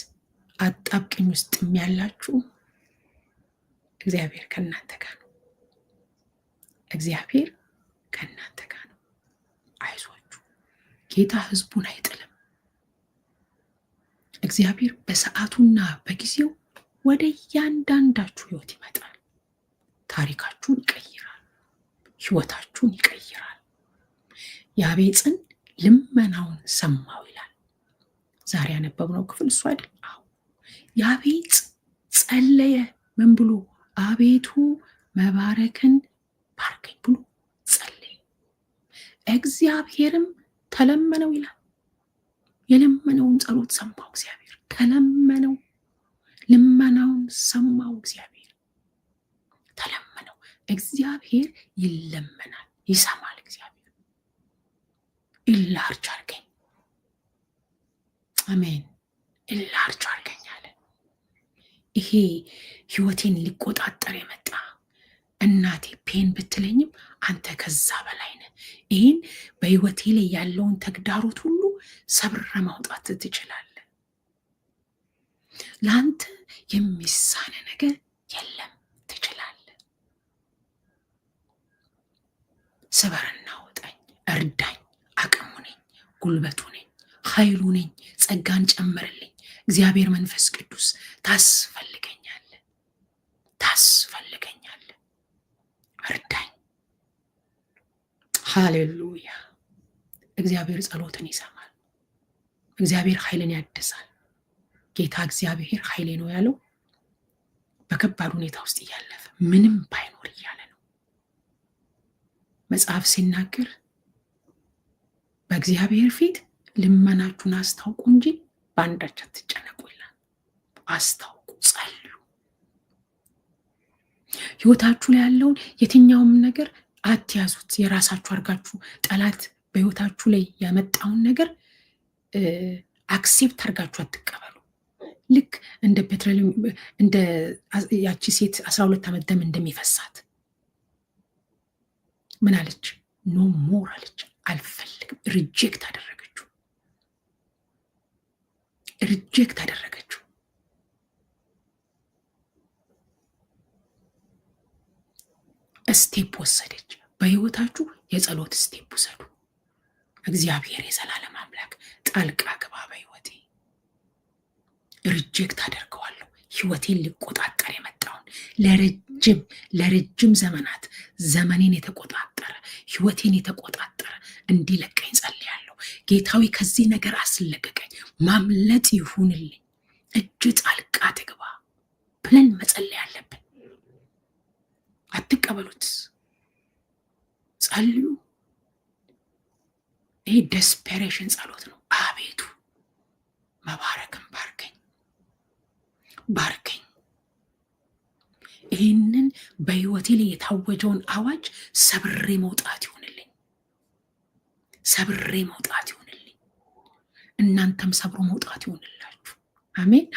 S1: አጣብቅኝ ውስጥ ያላችሁ እግዚአብሔር ከእናንተ ጋር ነው። እግዚአብሔር ከእናንተ ጋር ነው። አይዟችሁ። ጌታ ህዝቡን አይጥልም። እግዚአብሔር በሰዓቱና በጊዜው ወደ እያንዳንዳችሁ ህይወት ይመጣል። ታሪካችሁን ይቀይራል። ህይወታችሁን ይቀይራል። ያቤጽን ልመናውን ሰማው ይላል። ዛሬ ያነበብነው ክፍል እሱ አይደል? አዎ። ያቤጽ ጸለየ። ምን ብሎ? አቤቱ መባረክን ባርከኝ ብሎ ጸለየ። እግዚአብሔርም ተለመነው ይላል። የለመነውን ጸሎት ሰማው እግዚአብሔር። ተለመነው፣ ልመናውን ሰማው እግዚአብሔር። ተለመነው። እግዚአብሔር ይለመናል፣ ይሰማል። እግዚአብሔር ኢላርጅ አድርገኝ፣ አሜን፣ ኢላርጅ አድርገኝ አለ። ይሄ ህይወቴን ሊቆጣጠር የመጣ እናቴ ፔን ብትለኝም አንተ ከዛ በላይ ነህ። ይህን በህይወቴ ላይ ያለውን ተግዳሮት ሁሉ ሰብረ ማውጣት ትችላለህ። ለአንተ የሚሳነ ነገር የለም፣ ትችላለህ። ስበርና ውጠኝ፣ እርዳኝ፣ አቅሙ ነኝ፣ ጉልበቱ ነኝ፣ ኃይሉ ነኝ፣ ጸጋን ጨምርልኝ። እግዚአብሔር መንፈስ ቅዱስ ታስፈልገኛለህ፣ ታስፈልገኛለህ፣ እርዳኝ። ሃሌሉያ። እግዚአብሔር ጸሎትን ይሰማል። እግዚአብሔር ኃይልን ያድሳል። ጌታ እግዚአብሔር ኃይሌ ነው ያለው በከባድ ሁኔታ ውስጥ እያለፈ ምንም ባይኖር እያለ ነው። መጽሐፍ ሲናገር በእግዚአብሔር ፊት ልመናችሁን አስታውቁ እንጂ በአንዳች አትጨነቁ ይላል። አስታውቁ፣ ጸልዩ። ህይወታችሁ ላይ ያለውን የትኛውም ነገር አትያዙት፣ የራሳችሁ አድርጋችሁ። ጠላት በህይወታችሁ ላይ ያመጣውን ነገር አክሴፕት አድርጋችሁ አትቀበሉ። ልክ እንደ ፔትሮሊየም እንደ ያቺ ሴት 12 ዓመት ደም እንደሚፈሳት ምን አለች? ኖ ሞር አለች። አልፈልግም። ሪጀክት አደረገችው፣ ሪጀክት አደረገችው። ስቴፕ ወሰደች። በህይወታችሁ የጸሎት ስቴፕ ውሰዱ። እግዚአብሔር የዘላለም አምላክ ጣልቃ ግባ በህይወቴ። ሪጀክት አደርገዋለሁ። ህይወቴን ሊቆጣጠር የመጣውን ለረጅም ዘመናት ዘመኔን የተቆጣጠረ ህይወቴን የተቆጣጠረ እንዲለቀኝ ጸልያለሁ። ጌታዊ ከዚህ ነገር አስለቀቀኝ፣ ማምለጥ ይሁንልኝ፣ እጅ ጣልቃ ትግባ ብለን መጸለይ አለብን። አትቀበሉት፣ ጸልዩ። ይሄ ዴስፔሬሽን ጸሎት ነው። አቤቱ መባረክን ባርከኝ፣ ባርከኝ። ይህንን በህይወቴ ላይ የታወጀውን አዋጅ ሰብሬ መውጣት ይሁንልኝ፣ ሰብሬ መውጣት ይሁንልኝ። እናንተም ሰብሮ መውጣት ይሁንላችሁ። አሜን።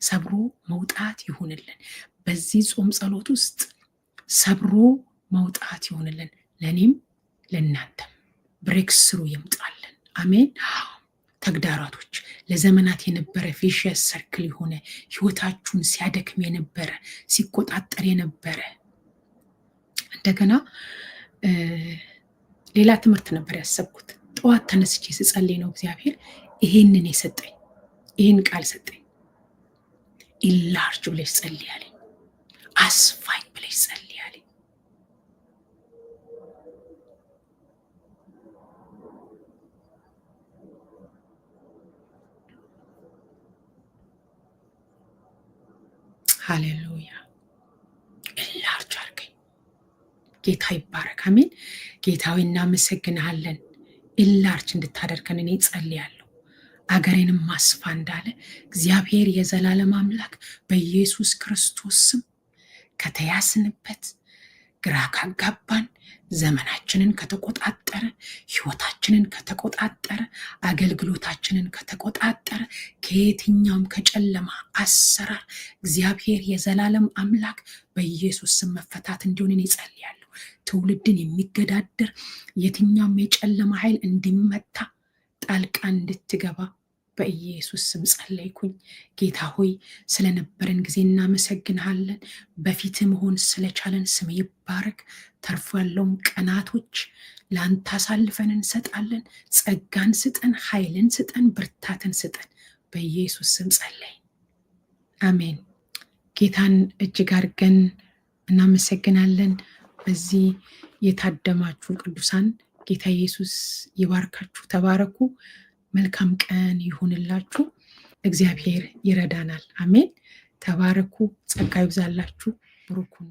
S1: ሰብሮ መውጣት ይሁንልን። በዚህ ጾም ጸሎት ውስጥ ሰብሮ መውጣት ይሁንልን። ለእኔም ለእናንተም ብሬክስሩ ይምጣልን። አሜን። ተግዳራቶች ለዘመናት የነበረ ቪሸስ ሰርክል የሆነ ህይወታችሁን ሲያደክም የነበረ ሲቆጣጠር የነበረ እንደገና ሌላ ትምህርት ነበር ያሰብኩት። ጠዋት ተነስቼ ስጸልይ ነው እግዚአብሔር ይሄንን የሰጠኝ፣ ይህን ቃል ሰጠኝ። ኢላርጅ ብለሽ ጸልያለኝ፣ አስፋኝ ብለሽ ጸልያለኝ። ሃሌሉያ። ኢላርጅ አድርገኝ። ጌታ ይባረክ። አሜን። ጌታዊ እናመሰግንሃለን። ኢላርጅ እንድታደርገን እኔ ጸልያለሁ። አገሬንም ማስፋ እንዳለ እግዚአብሔር የዘላለም አምላክ በኢየሱስ ክርስቶስ ስም ከተያስንበት ግራ ካጋባን ዘመናችንን ከተቆጣጠረ ህይወታችንን ከተቆጣጠረ አገልግሎታችንን ከተቆጣጠረ ከየትኛውም ከጨለማ አሰራር እግዚአብሔር የዘላለም አምላክ በኢየሱስ ስም መፈታት እንዲሆን ይጸልያለሁ። ትውልድን የሚገዳደር የትኛውም የጨለማ ኃይል እንዲመታ ጣልቃ እንድትገባ በኢየሱስ ስም ጸለይኩኝ። ጌታ ሆይ ስለነበረን ጊዜ እናመሰግንሃለን። በፊት መሆን ስለቻለን ስም ይባረክ። ተርፎ ያለውን ቀናቶች ለአንተ አሳልፈን እንሰጣለን። ጸጋን ስጠን፣ ኃይልን ስጠን፣ ብርታትን ስጠን። በኢየሱስ ስም ጸለይ። አሜን። ጌታን እጅግ አድርገን እናመሰግናለን። በዚህ የታደማችሁ ቅዱሳን ጌታ ኢየሱስ ይባርካችሁ። ተባረኩ። መልካም ቀን ይሁንላችሁ። እግዚአብሔር ይረዳናል። አሜን። ተባረኩ። ጸጋ ይብዛላችሁ። ብሩክ ሁኑ።